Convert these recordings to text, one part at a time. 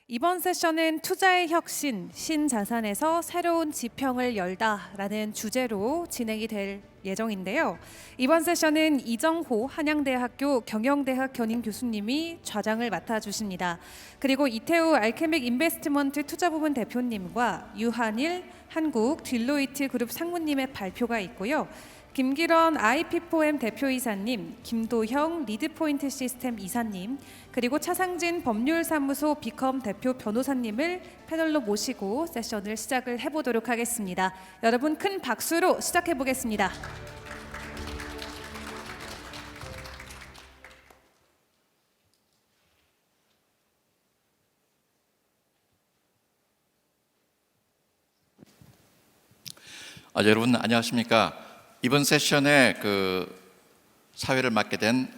이번 세션은 투자의 혁신, 신자산에서 새로운 지평을 열다라는 주제로 진행이 될 예정인데요. 이번 세션은 이정호 한양대학교 경영대학 견인 교수님이 좌장을 맡아주십니다. 그리고 이태우 알케믹 인베스트먼트 투자부문 대표님과 유한일 한국 딜로이트 그룹 상무님의 발표가 있고요. 김기런 IP4M 대표이사님, 김도형 리드포인트 시스템 이사님, 그리고 차상진 법률사무소 비컴 대표 변호사님을 패널로 모시고 세션을 시작을 해보도록 하겠습니다. 여러분 큰 박수로 시작해 보겠습니다. 여러분 안녕하십니까? 이번 세션에 사회를 맡게 된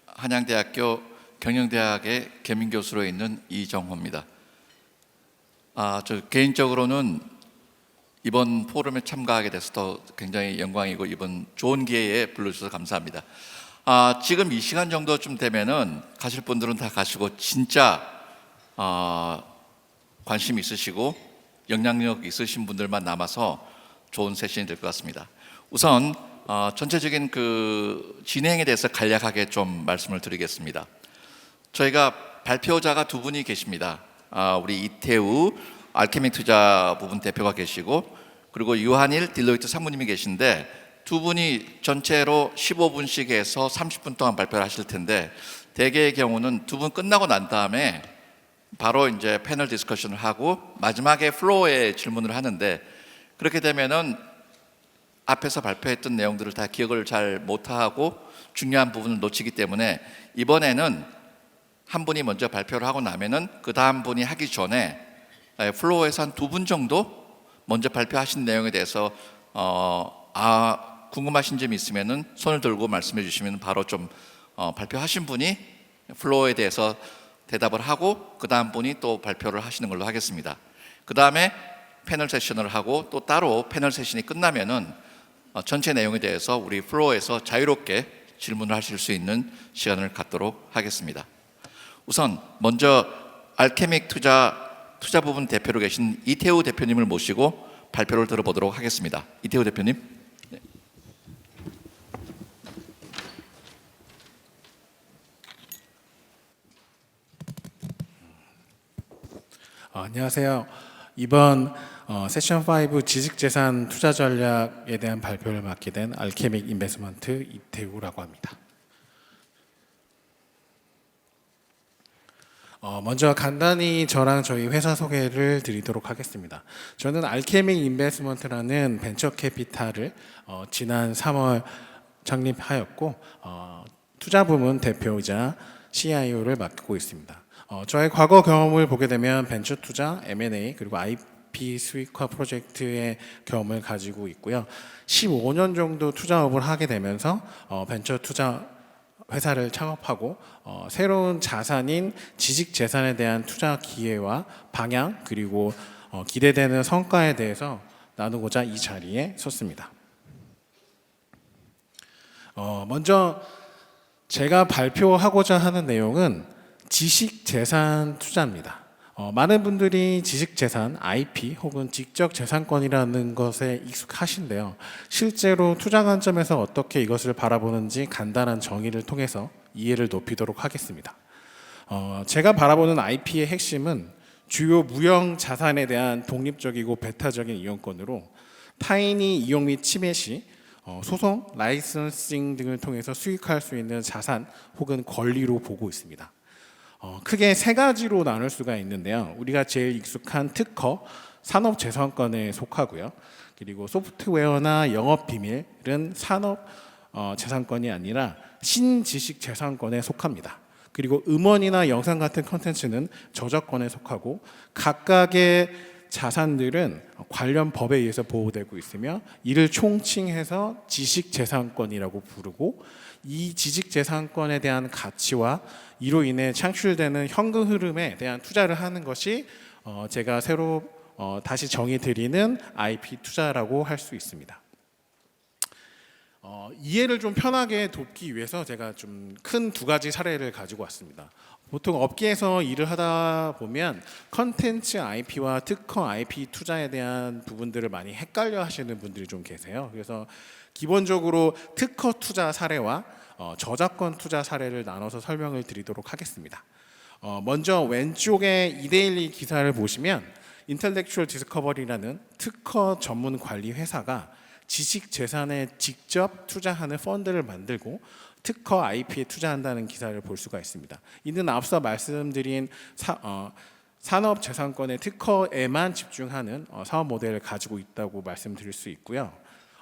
한양대학교 경영대학의 겸임교수로 있는 이정호입니다. 저 개인적으로는 이번 포럼에 참가하게 돼서 굉장히 영광이고 이번 좋은 기회에 불러주셔서 감사합니다. 지금 이 시간 정도쯤 되면은 가실 분들은 다 가시고 진짜 관심 있으시고 영향력 있으신 분들만 남아서 좋은 세션이 될 것 같습니다. 우선 전체적인 진행에 대해서 간략하게 좀 말씀을 드리겠습니다. 저희가 발표자가 두 분이 계십니다. 우리 이태우 알케믹 투자 부분 대표가 계시고 그리고 유한일 딜로이트 상무님이 계신데 두 분이 전체로 15분씩 해서 30분 동안 발표를 하실 텐데 대개의 경우는 두 분 끝나고 난 다음에 바로 이제 패널 디스커션을 하고 마지막에 플로어에 질문을 하는데 그렇게 되면은 앞에서 발표했던 내용들을 다 기억을 잘 못하고 중요한 부분을 놓치기 때문에 이번에는 한 분이 먼저 발표를 하고 나면은 그 다음 분이 하기 전에 플로어에서 한 두 분 정도 먼저 발표하신 내용에 대해서 궁금하신 점이 있으면은 손을 들고 말씀해 주시면 바로 좀 발표하신 분이 플로어에 대해서 대답을 하고 그 다음 분이 또 발표를 하시는 걸로 하겠습니다. 그 다음에 패널 세션을 하고 또 따로 패널 세션이 끝나면은 전체 내용에 대해서 우리 플로어에서 자유롭게 질문을 하실 수 있는 시간을 갖도록 하겠습니다. 우선 먼저 알케믹 투자 부분 대표로 계신 이태우 대표님을 모시고 발표를 들어보도록 하겠습니다. 이태우 대표님. 네. 안녕하세요. 이번 세션 5 지식재산 투자 전략에 대한 발표를 맡게 된 알케믹 인베스트먼트 이태우라고 합니다. 먼저 간단히 저랑 저희 회사 소개를 드리도록 하겠습니다. 저는 알케믹 인베스트먼트라는 벤처 캐피탈을 지난 3월 창립하였고 투자 부문 대표이자 CIO를 맡고 있습니다. 저의 과거 경험을 보게 되면 벤처 투자, M&A 그리고 IP 수익화 프로젝트의 경험을 가지고 있고요. 15년 정도 투자업을 하게 되면서 벤처 투자 회사를 창업하고 새로운 자산인 지식 재산에 대한 투자 기회와 방향 그리고 기대되는 성과에 대해서 나누고자 이 자리에 섰습니다. 먼저 제가 발표하고자 하는 내용은 지식 재산 투자입니다. 많은 분들이 지식 재산, IP 혹은 지적 재산권이라는 것에 익숙하신데요. 실제로 투자 관점에서 어떻게 이것을 바라보는지 간단한 정의를 통해서 이해를 높이도록 하겠습니다. 제가 바라보는 IP의 핵심은 주요 무형 자산에 대한 독립적이고 배타적인 이용권으로 타인이 이용 및 침해 시 소송, 라이선싱 등을 통해서 수익할 수 있는 자산 혹은 권리로 보고 있습니다. 크게 세 가지로 나눌 수가 있는데요. 우리가 제일 익숙한 특허, 산업재산권에 속하고요. 그리고 소프트웨어나 영업비밀은 산업재산권이 아니라 신지식재산권에 속합니다. 그리고 음원이나 영상 같은 컨텐츠는 저작권에 속하고 각각의 자산들은 관련 법에 의해서 보호되고 있으며 이를 총칭해서 지식재산권이라고 부르고 이 지식재산권에 대한 가치와 이로 인해 창출되는 현금 흐름에 대한 투자를 하는 것이 제가 새로 다시 정의 드리는 IP 투자라고 할 수 있습니다. 이해를 좀 편하게 돕기 위해서 제가 좀 큰 두 가지 사례를 가지고 왔습니다. 보통 업계에서 일을 하다 보면 컨텐츠 IP와 특허 IP 투자에 대한 부분들을 많이 헷갈려 하시는 분들이 좀 계세요. 그래서 기본적으로 특허 투자 사례와 저작권 투자 사례를 나눠서 설명을 드리도록 하겠습니다. 먼저 왼쪽에 이데일리 기사를 보시면 인텔렉추얼 디스커버리라는 특허 전문 관리 회사가 지식 재산에 직접 투자하는 펀드를 만들고 특허 IP에 투자한다는 기사를 볼 수가 있습니다. 이는 앞서 말씀드린 산업 재산권의 특허에만 집중하는 사업 모델을 가지고 있다고 말씀드릴 수 있고요.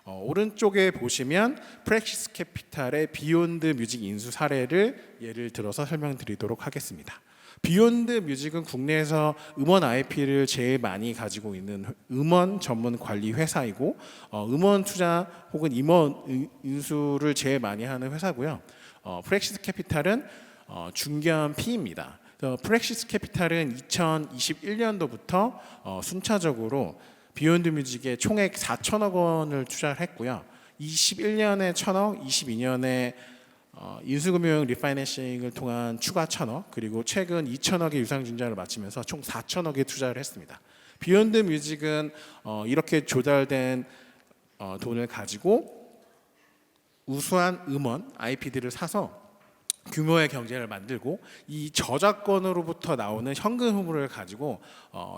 오른쪽에 보시면 프랙시스 캐피탈의 비욘드 뮤직 인수 사례를 예를 들어서 설명드리도록 하겠습니다. 비욘드 뮤직은 국내에서 음원 IP를 제일 많이 가지고 있는 음원 전문 관리 회사이고 음원 투자 혹은 임원 인수를 제일 많이 하는 회사고요. 프랙시스 캐피탈은 중견 P입니다. 프랙시스 캐피탈은 2021년도부터 순차적으로 비욘드 뮤직에 총액 4천억 원을 투자를 했고요. 21년에 1천억, 22년에 인수금융 리파이낸싱을 통한 추가 1천억, 그리고 최근 2천억의 유상증자를 마치면서 총 4천억의 투자를 했습니다. 비욘드 뮤직은 이렇게 조달된 돈을 가지고 우수한 음원 IP들을 사서 규모의 경제를 만들고 이 저작권으로부터 나오는 현금 흐름을 가지고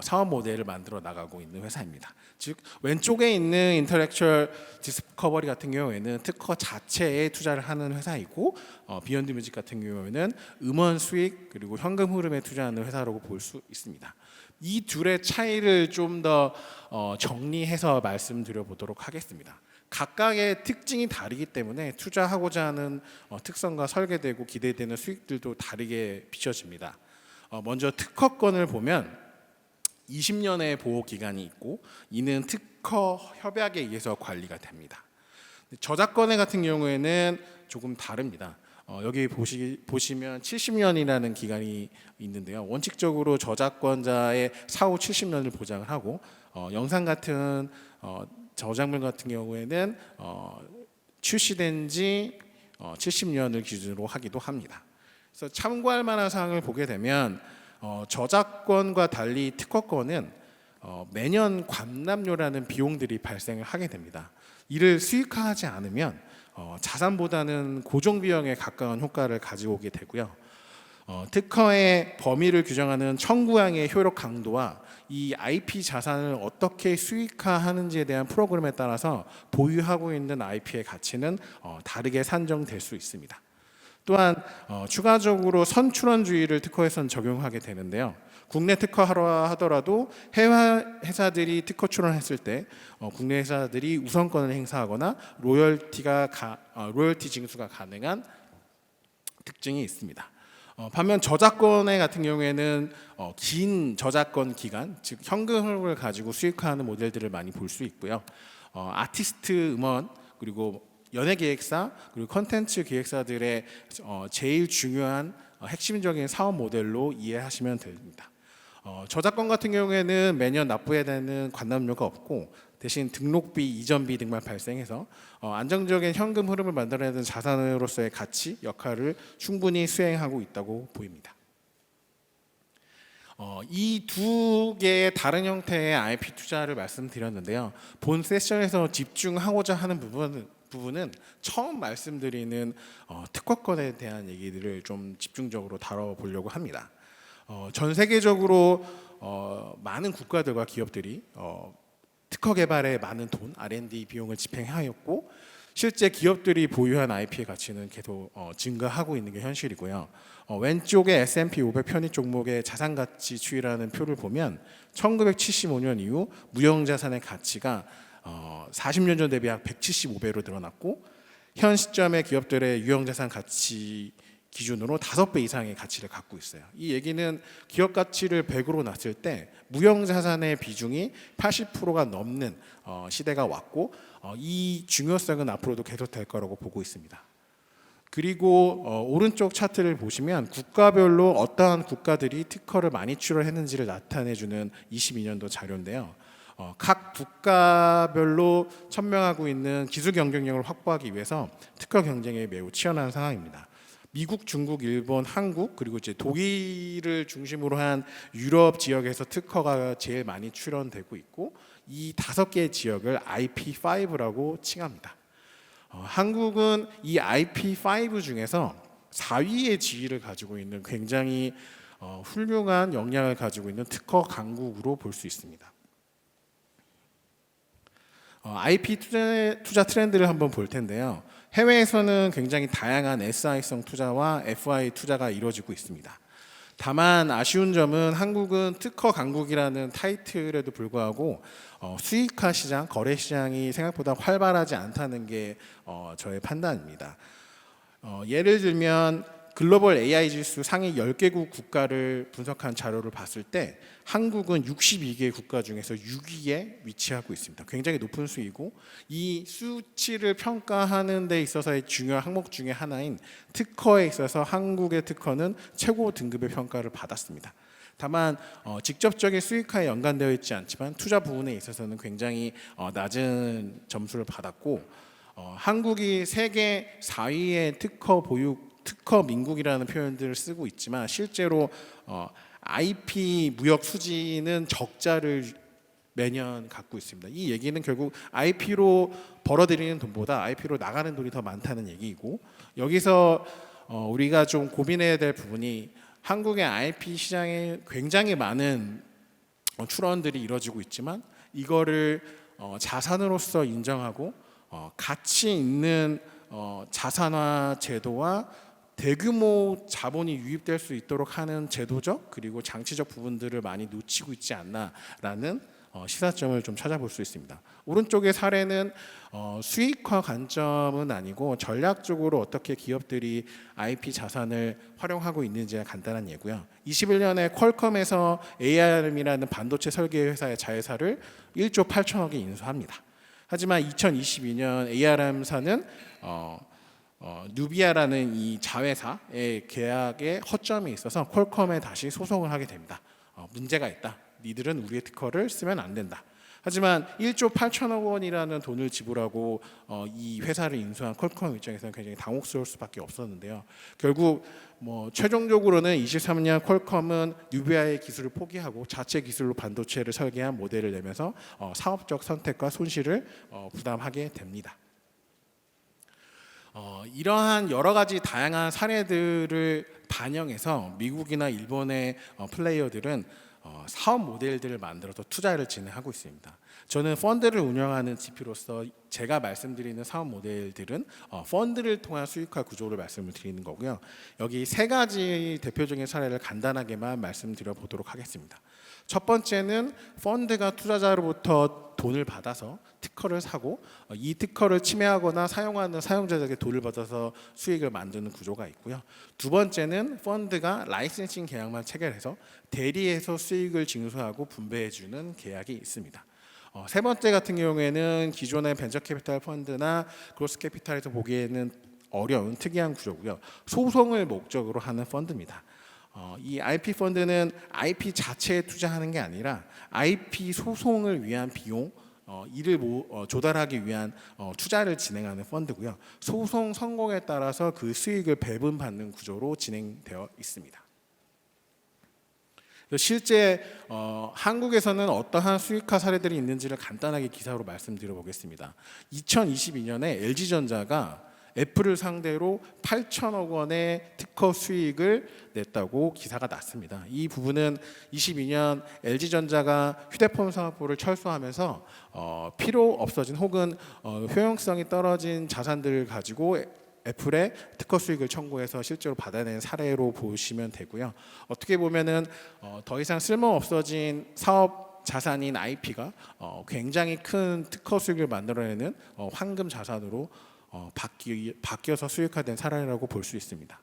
사업 모델을 만들어 나가고 있는 회사입니다. 즉 왼쪽에 있는 인터렉추얼 디스커버리 같은 경우에는 특허 자체에 투자를 하는 회사이고 비욘드 뮤직 같은 경우에는 음원 수익 그리고 현금 흐름에 투자하는 회사라고 볼 수 있습니다. 이 둘의 차이를 좀 더 정리해서 말씀드려 보도록 하겠습니다. 각각의 특징이 다르기 때문에 투자하고자 하는 특성과 설계되고 기대되는 수익들도 다르게 비춰집니다. 먼저 특허권을 보면 20년의 보호 기간이 있고 이는 특허 협약에 의해서 관리가 됩니다. 저작권의 같은 경우에는 조금 다릅니다. 여기 보시면 70년이라는 기간이 있는데요. 원칙적으로 저작권자의 사후 70년을 보장을 하고 영상 같은 저작물 같은 경우에는 출시된 지 70년을 기준으로 하기도 합니다. 그래서 참고할 만한 사항을 보게 되면 저작권과 달리 특허권은 매년 관람료라는 비용들이 발생을 하게 됩니다. 이를 수익화하지 않으면 자산보다는 고정 비용에 가까운 효과를 가지고 오게 되고요. 특허의 범위를 규정하는 청구량의 효력 강도와 이 IP 자산을 어떻게 수익화하는지에 대한 프로그램에 따라서 보유하고 있는 IP의 가치는 다르게 산정될 수 있습니다. 또한 추가적으로 선출원주의를 특허에선 적용하게 되는데요. 국내 특허하라 하더라도 해외 회사들이 특허 출원했을 때 국내 회사들이 우선권을 행사하거나 로열티 징수가 가능한 특징이 있습니다. 반면 저작권의 같은 경우에는 긴 저작권 기간, 즉 현금을 가지고 수익화하는 모델들을 많이 볼 수 있고요. 아티스트 음원 그리고 연예기획사 그리고 컨텐츠 기획사들의 제일 중요한 핵심적인 사업 모델로 이해하시면 됩니다. 저작권 같은 경우에는 매년 납부해야 되는 관람료가 없고 대신 등록비, 이전비 등만 발생해서 안정적인 현금 흐름을 만들어야 되는 자산으로서의 가치, 역할을 충분히 수행하고 있다고 보입니다. 이 두 개의 다른 형태의 IP 투자를 말씀드렸는데요. 본 세션에서 집중하고자 하는 부분은 처음 말씀드리는 특허권에 대한 얘기들을 좀 집중적으로 다뤄보려고 합니다. 전 세계적으로 많은 국가들과 기업들이 특허 개발에 많은 돈, R&D 비용을 집행하였고 실제 기업들이 보유한 IP의 가치는 계속 증가하고 있는 게 현실이고요. 왼쪽에 S&P 500 편입 종목의 자산가치 추이라는 표를 보면 1975년 이후 무형자산의 가치가 40년 전 대비 약 175배로 늘어났고 현 시점의 기업들의 유형자산 가치 기준으로 5배 이상의 가치를 갖고 있어요. 이 얘기는 기업 가치를 100으로 놨을 때 무형자산의 비중이 80%가 넘는 시대가 왔고 이 중요성은 앞으로도 계속될 거라고 보고 있습니다. 그리고 오른쪽 차트를 보시면 국가별로 어떠한 국가들이 특허를 많이 출원했는지를 나타내주는 22년도 자료인데요. 각 국가별로 천명하고 있는 기술 경쟁력을 확보하기 위해서 특허 경쟁이 매우 치열한 상황입니다. 미국, 중국, 일본, 한국 그리고 이제 독일을 중심으로 한 유럽 지역에서 특허가 제일 많이 출원되고 있고 이 5개의 지역을 IP5라고 칭합니다. 한국은 이 IP5 중에서 4위의 지위를 가지고 있는 굉장히 훌륭한 역량을 가지고 있는 특허 강국으로 볼 수 있습니다. IP 투자 트렌드를 한번 볼 텐데요. 해외에서는 굉장히 다양한 SI성 투자와 FI 투자가 이루어지고 있습니다. 다만 아쉬운 점은 한국은 특허 강국이라는 타이틀에도 불구하고 수익화 시장, 거래 시장이 생각보다 활발하지 않다는 게 저의 판단입니다. 예를 들면 글로벌 AI 지수 상위 10개국 국가를 분석한 자료를 봤을 때 한국은 62개 국가 중에서 6위에 위치하고 있습니다. 굉장히 높은 수이고 이 수치를 평가하는 데 있어서의 중요한 항목 중에 하나인 특허에 있어서 한국의 특허는 최고 등급의 평가를 받았습니다. 다만 직접적인 수익화에 연관되어 있지 않지만 투자 부분에 있어서는 굉장히 낮은 점수를 받았고 한국이 세계 4위의 특허 민국이라는 표현들을 쓰고 있지만 실제로 IP 무역 수지는 적자를 매년 갖고 있습니다. 이 얘기는 결국 IP로 벌어들이는 돈보다 IP로 나가는 돈이 더 많다는 얘기이고 여기서 우리가 좀 고민해야 될 부분이 한국의 IP 시장에 굉장히 많은 출원들이 이루어지고 있지만 이거를 자산으로서 인정하고 가치 있는 자산화 제도와 대규모 자본이 유입될 수 있도록 하는 제도적 그리고 장치적 부분들을 많이 놓치고 있지 않나라는 시사점을 좀 찾아볼 수 있습니다. 오른쪽의 사례는 수익화 관점은 아니고 전략적으로 어떻게 기업들이 IP 자산을 활용하고 있는지가 간단한 예고요. 21년에 퀄컴에서 ARM이라는 반도체 설계 회사의 자회사를 1조 8천억에 인수합니다. 하지만 2022년 ARM사는 누비아라는 이 자회사의 계약에 허점이 있어서 퀄컴에 다시 소송을 하게 됩니다. 문제가 있다. 니들은 우리의 특허를 쓰면 안 된다. 하지만 1조 8천억 원이라는 돈을 지불하고 이 회사를 인수한 퀄컴 입장에서는 굉장히 당혹스러울 수밖에 없었는데요. 결국 최종적으로는 23년 퀄컴은 누비아의 기술을 포기하고 자체 기술로 반도체를 설계한 모델을 내면서 사업적 선택과 손실을 부담하게 됩니다. 이러한 여러 가지 다양한 사례들을 반영해서 미국이나 일본의 플레이어들은 사업 모델들을 만들어서 투자를 진행하고 있습니다. 저는 펀드를 운영하는 GP로서 제가 말씀드리는 사업 모델들은 펀드를 통한 수익화 구조를 말씀을 드리는 거고요. 여기 3가지 대표적인 사례를 간단하게만 말씀드려 보도록 하겠습니다. 첫 번째는 펀드가 투자자로부터 돈을 받아서 특허를 사고 이 특허를 침해하거나 사용하는 사용자에게 돈을 받아서 수익을 만드는 구조가 있고요. 두 번째는 펀드가 라이센싱 계약만 체결해서 대리해서 수익을 징수하고 분배해주는 계약이 있습니다. 세 번째 같은 경우에는 기존의 벤처 캐피탈 펀드나 그로스 캐피탈에서 보기에는 어려운 특이한 구조고요. 소송을 목적으로 하는 펀드입니다. 이 IP 펀드는 IP 자체에 투자하는 게 아니라 IP 소송을 위한 비용, 이를 조달하기 위한 투자를 진행하는 펀드고요. 소송 성공에 따라서 그 수익을 배분받는 구조로 진행되어 있습니다. 실제 한국에서는 어떠한 수익화 사례들이 있는지를 간단하게 기사로 말씀드려 보겠습니다. 2022년에 LG전자가 애플을 상대로 8천억 원의 특허 수익을 냈다고 기사가 났습니다. 이 부분은 22년 LG전자가 휴대폰 사업부를 철수하면서 필요 없어진 혹은 효용성이 떨어진 자산들을 가지고 애플의 특허 수익을 청구해서 실제로 받아낸 사례로 보시면 되고요. 어떻게 보면은 더 이상 쓸모 없어진 사업 자산인 IP가 굉장히 큰 특허 수익을 만들어내는 황금 자산으로 바뀌어서 수익화된 사례라고 볼 수 있습니다.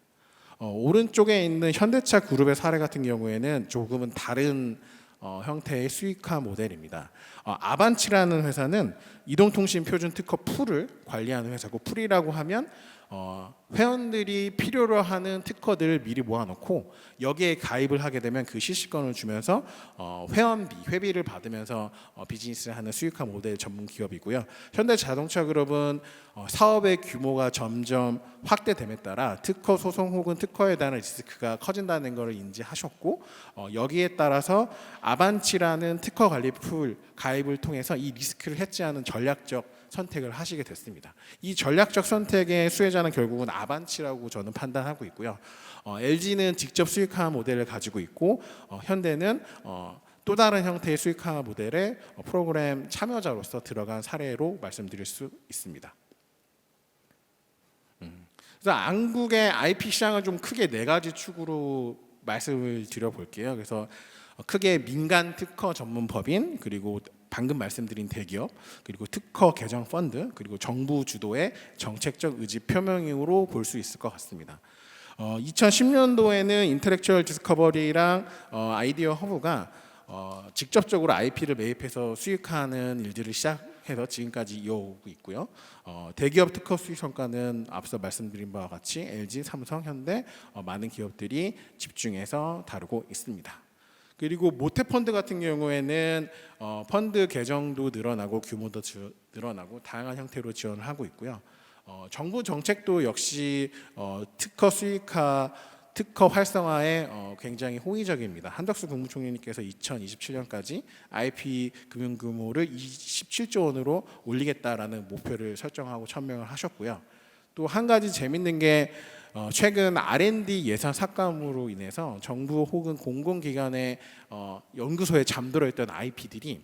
오른쪽에 있는 현대차 그룹의 사례 같은 경우에는 조금은 다른 형태의 수익화 모델입니다. 아반치라는 회사는 이동통신 표준 특허 풀을 관리하는 회사고 풀이라고 하면 회원들이 필요로 하는 특허들을 미리 모아놓고 여기에 가입을 하게 되면 그 실시권을 주면서 회원비, 회비를 받으면서 비즈니스를 하는 수익화 모델 전문 기업이고요. 현대자동차그룹은 사업의 규모가 점점 확대됨에 따라 특허 소송 혹은 특허에 대한 리스크가 커진다는 것을 인지하셨고 여기에 따라서 아반치라는 특허 관리 풀 가입을 통해서 이 리스크를 해지하는 전략적 선택을 하시게 됐습니다. 이 전략적 선택의 수혜자는 결국은 아반치라고 저는 판단하고 있고요. LG는 직접 수익화 모델을 가지고 있고 현대는 또 다른 형태의 수익화 모델에 프로그램 참여자로서 들어간 사례로 말씀드릴 수 있습니다. 그래서 한국의 IP 시장을 좀 크게 네 가지 축으로 말씀을 드려볼게요. 그래서 크게 민간 특허 전문 법인, 그리고 방금 말씀드린 대기업, 그리고 특허 개정 펀드, 그리고 정부 주도의 정책적 의지 표명으로 볼 수 있을 것 같습니다. 2010년도에는 인텔렉츄얼 디스커버리랑 아이디어 허브가 직접적으로 IP를 매입해서 수익하는 일들을 시작해서 지금까지 이어오고 있고요. 대기업 특허 수익 성과는 앞서 말씀드린 바와 같이 LG, 삼성, 현대 많은 기업들이 집중해서 다루고 있습니다. 그리고 모태펀드 같은 경우에는 펀드 개정도 늘어나고 규모도 늘어나고 다양한 형태로 지원을 하고 있고요. 정부 정책도 역시 특허 수익화, 특허 활성화에 굉장히 호의적입니다. 한덕수 국무총리님께서 2027년까지 IP 금융 규모를 27조 원으로 올리겠다라는 목표를 설정하고 천명을 하셨고요. 또 한 가지 재밌는 게 최근 R&D 예산 삭감으로 인해서 정부 혹은 공공기관의 연구소에 잠들어 있던 IP들이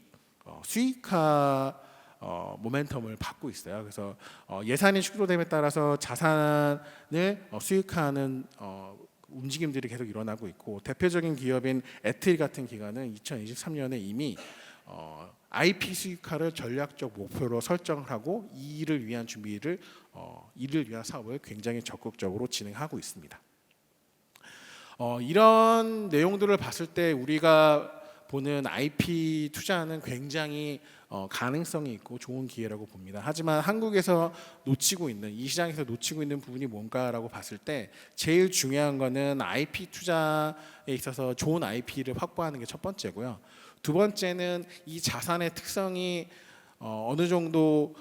수익화 모멘텀을 받고 있어요. 그래서 예산이 축소됨에 따라서 자산을 수익화하는 움직임들이 계속 일어나고 있고, 대표적인 기업인 애틀 같은 기관은 2023년에 이미 IP 수익화를 전략적 목표로 설정을 하고 이를 위한 준비를 이를 위한 사업을 굉장히 적극적으로 진행하고 있습니다. 이런 내용들을 봤을 때 우리가 보는 IP 투자는 굉장히 가능성이 있고 좋은 기회라고 봅니다. 하지만 한국에서 놓치고 있는, 이 시장에서 놓치고 있는 부분이 뭔가라고 봤을 때 제일 중요한 거는 IP 투자에 있어서 좋은 IP를 확보하는 게 첫 번째고요. 두 번째는 이 자산의 특성이 어느 정도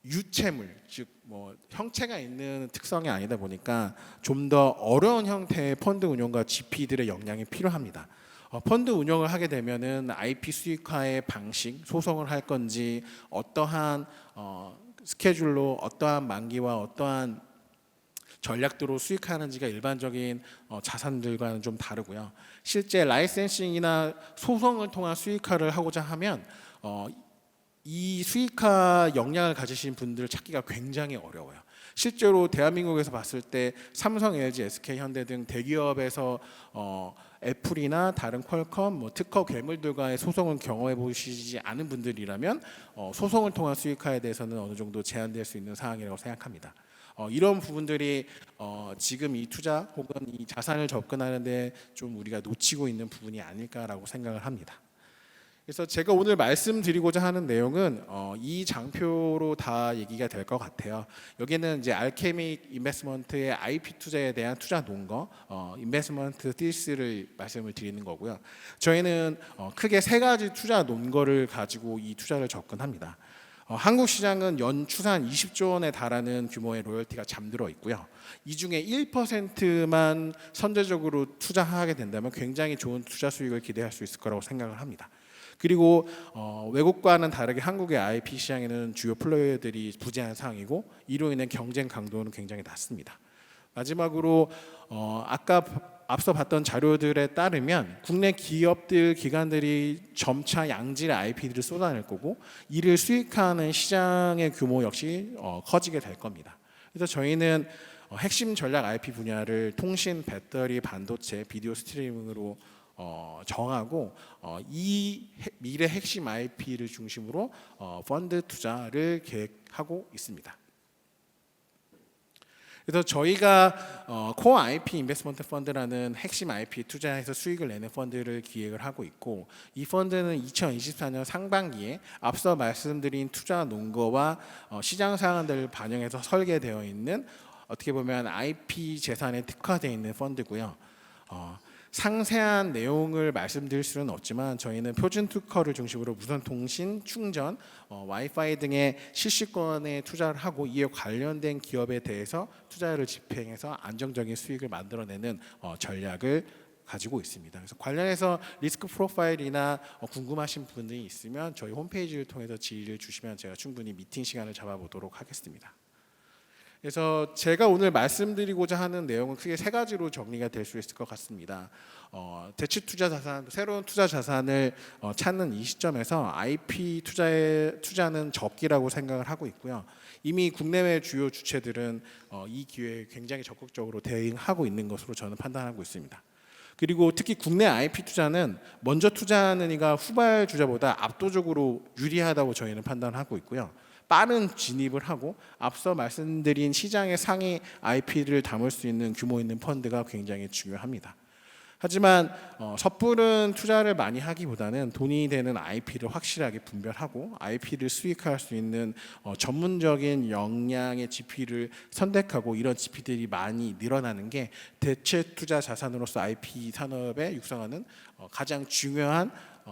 유채물, 즉 형체가 있는 특성이 아니다 보니까 좀 더 어려운 형태의 펀드 운용과 GP들의 역량이 필요합니다. 펀드 운영을 하게 되면은 IP 수익화의 방식, 소송을 할 건지, 어떠한 스케줄로 어떠한 만기와 어떠한 전략도로 수익하는지가 일반적인 자산들과는 좀 다르고요. 실제 라이센싱이나 소송을 통한 수익화를 하고자 하면 이 수익화 역량을 가지신 분들을 찾기가 굉장히 어려워요. 실제로 대한민국에서 봤을 때 삼성, LG, SK, 현대 등 대기업에서 애플이나 다른 퀄컴, 특허 괴물들과의 소송을 경험해 보시지 않은 분들이라면 소송을 통한 수익화에 대해서는 어느 정도 제한될 수 있는 상황이라고 생각합니다. 이런 부분들이 지금 이 투자 혹은 이 자산을 접근하는데 좀 우리가 놓치고 있는 부분이 아닐까라고 생각을 합니다. 그래서 제가 오늘 말씀드리고자 하는 내용은 이 장표로 다 얘기가 될 것 같아요. 여기는 이제 알케믹 인베스트먼트의 IP 투자에 대한 투자 논거, 인베스트먼트 티스를 말씀을 드리는 거고요. 저희는 크게 세 가지 투자 논거를 가지고 이 투자를 접근합니다. 한국 시장은 연 추산 20조 원에 달하는 규모의 로열티가 잠들어 있고요. 이 중에 1%만 선제적으로 투자하게 된다면 굉장히 좋은 투자 수익을 기대할 수 있을 거라고 생각을 합니다. 그리고 외국과는 다르게 한국의 IP 시장에는 주요 플레이어들이 부재한 상황이고 이로 인해 경쟁 강도는 굉장히 낮습니다. 마지막으로 아까 앞서 봤던 자료들에 따르면 국내 기업들, 기관들이 점차 양질의 IP들을 쏟아낼 거고 이를 수익화하는 시장의 규모 역시 커지게 될 겁니다. 그래서 저희는 핵심 전략 IP 분야를 통신, 배터리, 반도체, 비디오 스트리밍으로 정하고 이 미래 핵심 IP를 중심으로 펀드 투자를 계획하고 있습니다. 그래서 저희가 코어 IP 인베스트먼트 펀드라는 핵심 IP 투자해서 수익을 내는 펀드를 기획을 하고 있고, 이 펀드는 2024년 상반기에 앞서 말씀드린 투자 논거와 시장 상황들을 반영해서 설계되어 있는, 어떻게 보면 IP 재산에 특화되어 있는 펀드고요. 상세한 내용을 말씀드릴 수는 없지만 저희는 표준 특허를 중심으로 무선 통신, 충전, 와이파이 등의 실시권에 투자를 하고, 이에 관련된 기업에 대해서 투자를 집행해서 안정적인 수익을 만들어내는 전략을 가지고 있습니다. 그래서 관련해서 리스크 프로파일이나 궁금하신 분이 있으면 저희 홈페이지를 통해서 질의를 주시면 제가 충분히 미팅 시간을 잡아보도록 하겠습니다. 그래서 제가 오늘 말씀드리고자 하는 내용은 크게 세 가지로 정리가 될 수 있을 것 같습니다. 대치 투자 자산, 새로운 투자 자산을 찾는 이 시점에서 IP 투자는 적기라고 생각을 하고 있고요. 이미 국내외 주요 주체들은 이 기회에 굉장히 적극적으로 대응하고 있는 것으로 저는 판단하고 있습니다. 그리고 특히 국내 IP 투자는 먼저 투자하는 이가 후발 주자보다 압도적으로 유리하다고 저희는 판단하고 있고요. 빠른 진입을 하고 앞서 말씀드린 시장의 상위 IP를 담을 수 있는 규모 있는 펀드가 굉장히 중요합니다. 하지만 섣부른 투자를 많이 하기보다는 돈이 되는 IP를 확실하게 분별하고 IP를 수익할 수 있는 전문적인 역량의 GP를 선택하고, 이런 GP들이 많이 늘어나는 게 대체 투자 자산으로서 IP 산업에 육성하는 가장 중요한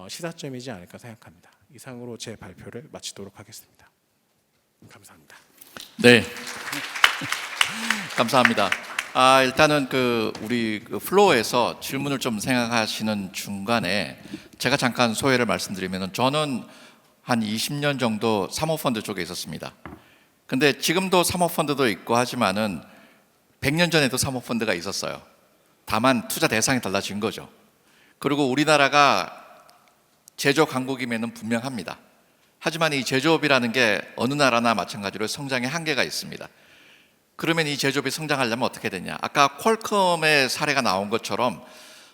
시사점이지 않을까 생각합니다. 이상으로 제 발표를 마치도록 하겠습니다. 감사합니다. 네, 감사합니다. 일단은 우리 플로어에서 질문을 좀 생각하시는 중간에 제가 잠깐 소회를 말씀드리면, 저는 한 20년 정도 사모펀드 쪽에 있었습니다. 근데 지금도 사모펀드도 있고 하지만은 100년 전에도 사모펀드가 있었어요. 다만 투자 대상이 달라진 거죠. 그리고 우리나라가 제조 강국임에는 분명합니다. 하지만 이 제조업이라는 게 어느 나라나 마찬가지로 성장의 한계가 있습니다. 그러면 이 제조업이 성장하려면 어떻게 되냐? 아까 퀄컴의 사례가 나온 것처럼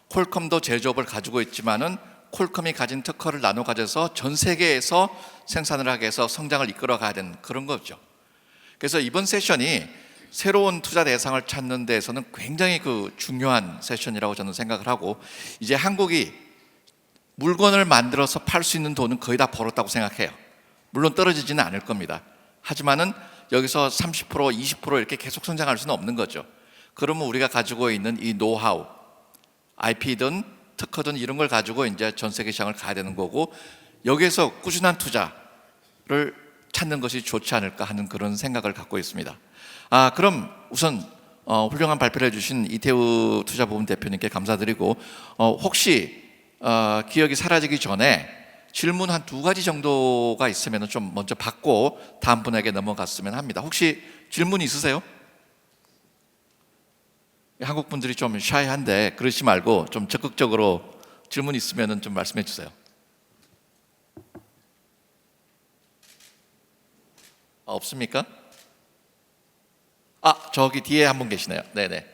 퀄컴도 제조업을 가지고 있지만은 퀄컴이 가진 특허를 나눠 가져서 전 세계에서 생산을 하게 해서 성장을 이끌어 가야 되는 그런 거죠. 그래서 이번 세션이 새로운 투자 대상을 찾는 데에서는 굉장히 중요한 세션이라고 저는 생각을 하고, 이제 한국이 물건을 만들어서 팔 수 있는 돈은 거의 다 벌었다고 생각해요. 물론 떨어지지는 않을 겁니다. 하지만은 여기서 30%, 20% 이렇게 계속 성장할 수는 없는 거죠. 그러면 우리가 가지고 있는 이 노하우, IP든 특허든 이런 걸 가지고 이제 전 세계 시장을 가야 되는 거고, 여기에서 꾸준한 투자를 찾는 것이 좋지 않을까 하는 그런 생각을 갖고 있습니다. 그럼 우선 훌륭한 발표를 해주신 이태우 투자보험 대표님께 감사드리고, 혹시 기억이 사라지기 전에 질문 한 2가지 정도가 있으면 좀 먼저 받고 다음 분에게 넘어갔으면 합니다. 혹시 질문 있으세요? 한국 분들이 좀 샤이한데 그러지 말고 좀 적극적으로 질문 있으면 좀 말씀해 주세요. 없습니까? 저기 뒤에 한 분 계시네요. 네네.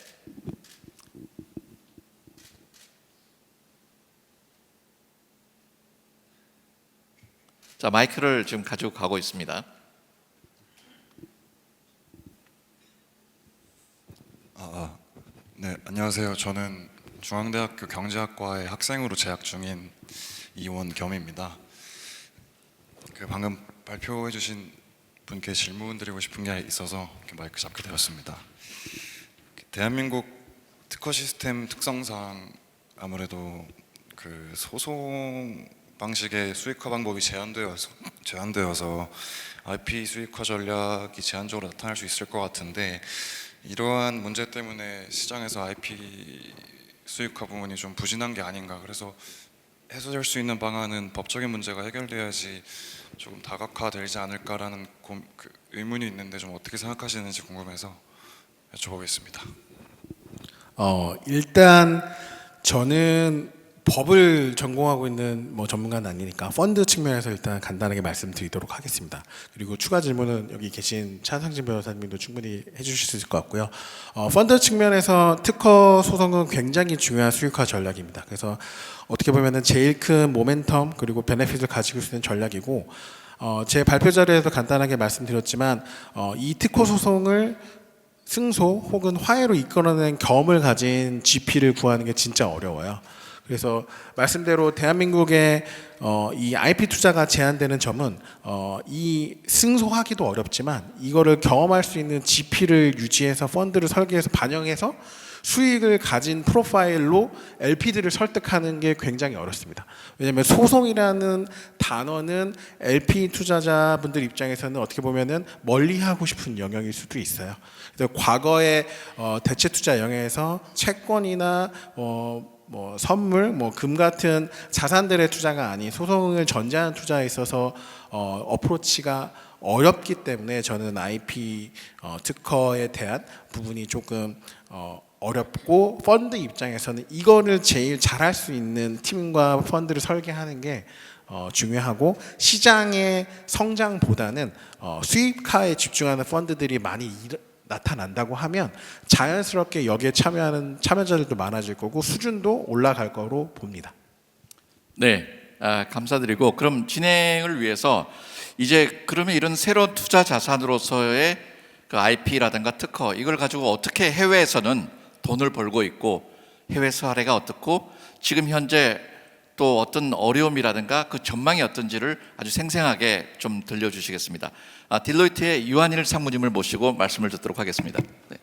자, 마이크를 지금 가지고 가고 있습니다. 네, 안녕하세요. 저는 중앙대학교 경제학과의 학생으로 재학 중인 이원겸입니다. 방금 발표해 주신 분께 질문 드리고 싶은 게 있어서 이렇게 마이크 잡게 되었습니다. 대한민국 특허 시스템 특성상 아무래도 소송 방식의 수익화 방법이 제한되어서 IP 수익화 전략이 제한적으로 나타날 수 있을 것 같은데, 이러한 문제 때문에 시장에서 IP 수익화 부분이 좀 부진한 게 아닌가, 그래서 해소될 수 있는 방안은 법적인 문제가 해결돼야지 조금 다각화되지 않을까라는 의문이 있는데, 좀 어떻게 생각하시는지 궁금해서 여쭤보겠습니다. 일단 저는 법을 전공하고 있는 전문가는 아니니까 펀드 측면에서 일단 간단하게 말씀드리도록 하겠습니다. 그리고 추가 질문은 여기 계신 차상진 변호사님도 충분히 해주실 수 있을 것 같고요. 펀드 측면에서 특허 소송은 굉장히 중요한 수익화 전략입니다. 그래서 어떻게 보면은 제일 큰 모멘텀 그리고 베네핏을 가지고 있는 전략이고, 제 발표 자료에서 간단하게 말씀드렸지만 이 특허 소송을 승소 혹은 화해로 이끌어낸 경험을 가진 GP를 구하는 게 진짜 어려워요. 그래서 말씀대로 대한민국의 이 IP 투자가 제한되는 점은 이 승소하기도 어렵지만 이거를 경험할 수 있는 GP를 유지해서 펀드를 설계해서 반영해서 수익을 가진 프로파일로 LP들을 설득하는 게 굉장히 어렵습니다. 왜냐하면 소송이라는 단어는 LP 투자자분들 입장에서는 어떻게 보면은 멀리하고 싶은 영역일 수도 있어요. 그래서 과거의 대체 투자 영역에서 채권이나 뭐 선물, 뭐 금 같은 자산들의 투자가 아닌 소송을 전제한 투자에 있어서 어프로치가 어렵기 때문에 저는 IP 특허에 대한 부분이 조금 어렵고 펀드 입장에서는 이거를 제일 잘할 수 있는 팀과 펀드를 설계하는 게 중요하고 시장의 성장보다는 수익화에 집중하는 펀드들이 많이 나타난다고 하면 자연스럽게 여기에 참여하는 참여자들도 많아질 거고 수준도 올라갈 거로 봅니다. 네, 감사드리고 그럼 진행을 위해서 이제 그러면 이런 새로운 투자 자산으로서의 그 IP라든가 특허 이걸 가지고 어떻게 해외에서는 돈을 벌고 있고 해외 사례가 어떻고 지금 현재 또 어떤 어려움이라든가 그 전망이 어떤지를 아주 생생하게 좀 들려주시겠습니다. 딜로이트의 유한일 상무님을 모시고 말씀을 듣도록 하겠습니다. 네.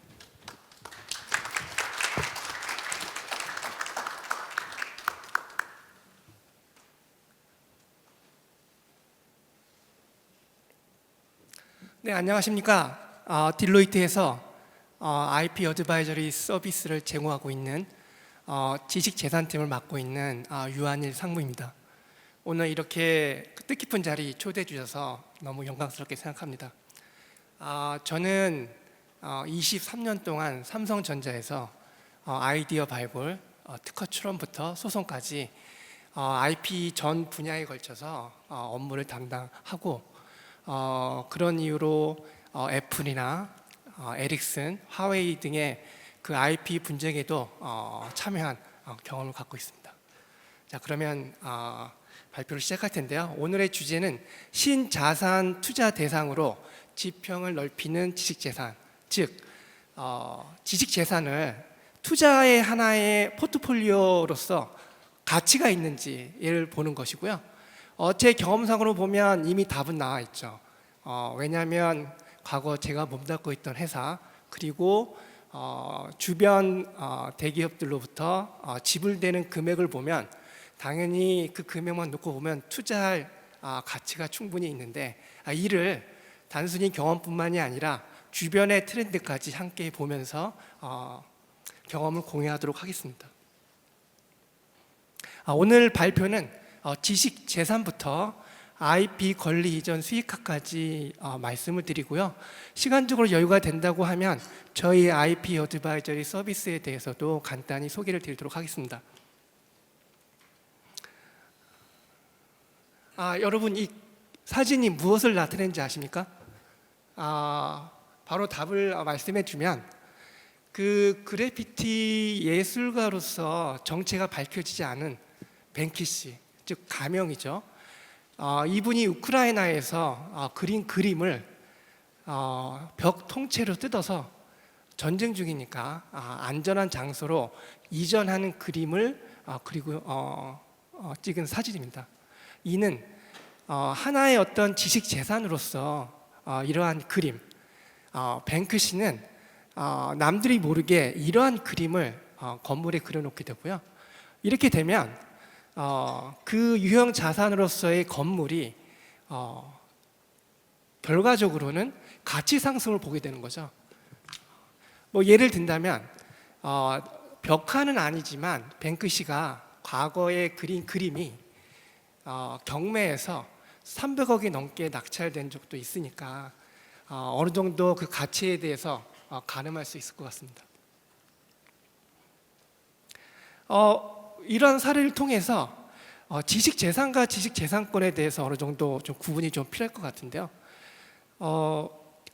네, 안녕하십니까. 딜로이트에서 IP 어드바이저리 서비스를 제공하고 있는 지식재산팀을 맡고 있는 유한일 상무입니다. 오늘 이렇게 뜻깊은 자리 초대해 주셔서 너무 영광스럽게 생각합니다. 저는 23년 동안 삼성전자에서 아이디어 발굴, 특허 출원부터 소송까지 IP 전 분야에 걸쳐서 업무를 담당하고 그런 이유로 애플이나 에릭슨, 화웨이 등의 그 IP 분쟁에도 참여한 경험을 갖고 있습니다. 자, 그러면 발표를 시작할 텐데요. 오늘의 주제는 신자산 투자 대상으로 지평을 넓히는 지식재산, 즉 지식재산을 투자의 하나의 포트폴리오로서 가치가 있는지를 보는 것이고요. 제 경험상으로 보면 이미 답은 나와 있죠. 왜냐하면 과거 제가 몸담고 있던 회사 그리고 주변 대기업들로부터 지불되는 금액을 보면 당연히 그 금액만 놓고 보면 투자할 가치가 충분히 있는데 이를 단순히 경험뿐만이 아니라 주변의 트렌드까지 함께 보면서 경험을 공유하도록 하겠습니다. 오늘 발표는 지식 재산부터 IP 권리 이전 수익화까지 말씀을 드리고요. 시간적으로 여유가 된다고 하면 저희 IP 어드바이저리 서비스에 대해서도 간단히 소개를 드리도록 하겠습니다. 여러분 이 사진이 무엇을 나타내는지 아십니까? 바로 답을 말씀해 주면 그 그래피티 예술가로서 정체가 밝혀지지 않은 벤키시, 즉 가명이죠. 이분이 우크라이나에서 그린 그림을 벽 통째로 뜯어서 전쟁 중이니까 안전한 장소로 이전하는 그림을 그리고 찍은 사진입니다. 이는 하나의 어떤 지식 재산으로서 이러한 그림, 뱅크시는 남들이 모르게 이러한 그림을 건물에 그려놓게 되고요. 이렇게 되면 그 유형 자산으로서의 건물이 결과적으로는 가치 상승을 보게 되는 거죠. 뭐 예를 든다면 벽화는 아니지만 뱅크시가 과거에 그린 그림이 경매에서 300억이 넘게 낙찰된 적도 있으니까 어느 정도 그 가치에 대해서 가늠할 수 있을 것 같습니다. 이런 사례를 통해서 지식재산과 지식재산권에 대해서 어느 정도 좀 구분이 좀 필요할 것 같은데요.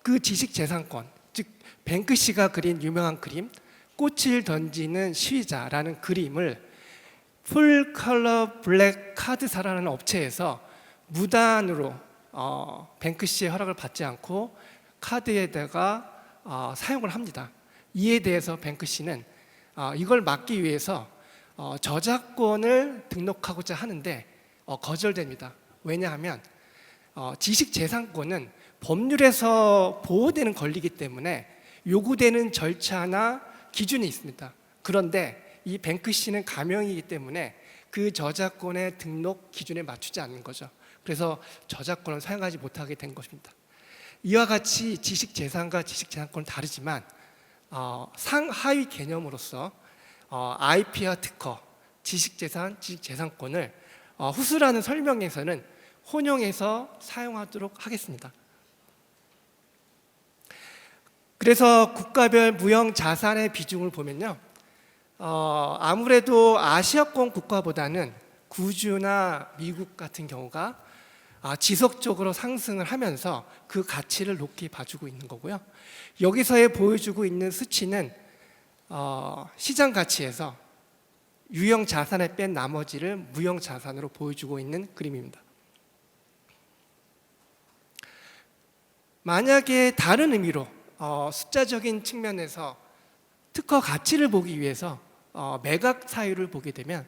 그 지식재산권, 즉 뱅크시가 그린 유명한 그림 꽃을 던지는 시위자라는 그림을 풀 컬러 블랙 카드사라는 업체에서 무단으로 뱅크시의 허락을 받지 않고 카드에다가 사용을 합니다. 이에 대해서 뱅크시는 이걸 막기 위해서 저작권을 등록하고자 하는데 거절됩니다. 왜냐하면 지식재산권은 법률에서 보호되는 권리이기 때문에 요구되는 절차나 기준이 있습니다. 그런데 이 뱅크시는 가명이기 때문에 그 저작권의 등록 기준에 맞추지 않는 거죠. 그래서 저작권을 사용하지 못하게 된 것입니다. 이와 같이 지식재산과 지식재산권은 다르지만 상하위 개념으로서 IP와 특허, 지식재산, 지식재산권을 후수라는 설명에서는 혼용해서 사용하도록 하겠습니다. 그래서 국가별 무형 자산의 비중을 보면요, 아무래도 아시아권 국가보다는 구주나 미국 같은 경우가 지속적으로 상승을 하면서 그 가치를 높게 봐주고 있는 거고요. 여기서의 보여주고 있는 수치는 시장 가치에서 유형 자산에 뺀 나머지를 무형 자산으로 보여주고 있는 그림입니다. 만약에 다른 의미로 숫자적인 측면에서 특허 가치를 보기 위해서 매각 사유를 보게 되면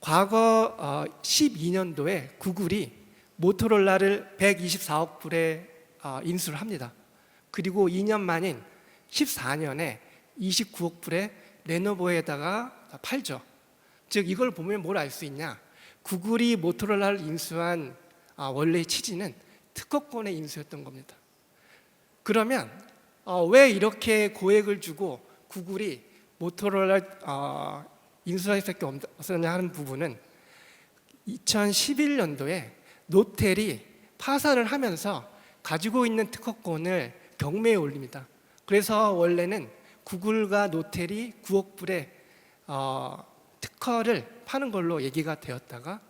과거 12년도에 구글이 모토로라를 124억 불에 인수를 합니다. 그리고 2년 만인 14년에 29억 불에 레노버에다가 팔죠. 즉 이걸 보면 뭘 알 수 있냐? 구글이 모토로라를 인수한 원래의 취지는 특허권의 인수였던 겁니다. 그러면 왜 이렇게 고액을 주고 구글이 모토로라를 인수할 수밖에 없었냐 하는 부분은 2011년도에 노텔이 파산을 하면서 가지고 있는 특허권을 경매에 올립니다. 그래서 원래는 구글과 노텔이 9억 불에 특허를 파는 걸로 얘기가 되었다가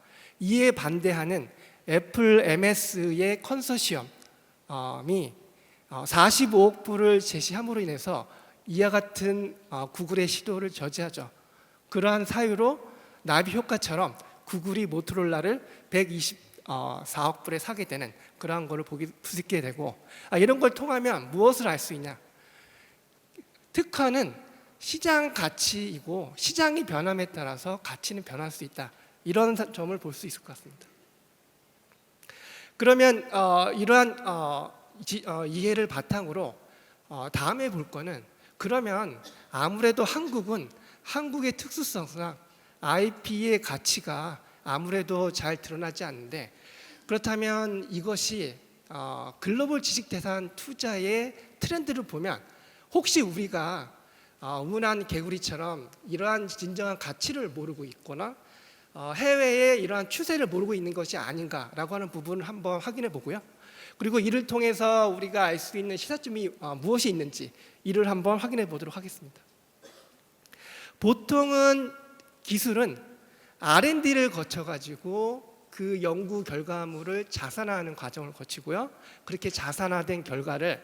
이에 반대하는 애플 MS의 컨소시엄이 45억 불을 제시함으로 인해서 이와 같은 구글의 시도를 저지하죠. 그러한 사유로 나비 효과처럼 구글이 모토로라를 124억 불에 사게 되는 그러한 것을 보기 부식게 되고, 이런 걸 통하면 무엇을 알 수 있냐? 특허는 시장 가치이고 시장이 변함에 따라서 가치는 변할 수 있다. 이런 점을 볼 수 있을 것 같습니다. 그러면 이러한 이해를 바탕으로 다음에 볼 거는, 그러면 아무래도 한국은 한국의 특수성상 IP의 가치가 아무래도 잘 드러나지 않는데, 그렇다면 이것이 글로벌 지식재산 투자의 트렌드를 보면 혹시 우리가 우문한 개구리처럼 이러한 진정한 가치를 모르고 있거나 해외의 이러한 추세를 모르고 있는 것이 아닌가라고 하는 부분을 한번 확인해 보고요. 그리고 이를 통해서 우리가 알 수 있는 시사점이 무엇이 있는지 이를 한번 확인해 보도록 하겠습니다. 보통은 기술은 R&D를 거쳐가지고 그 연구 결과물을 자산화하는 과정을 거치고요. 그렇게 자산화된 결과를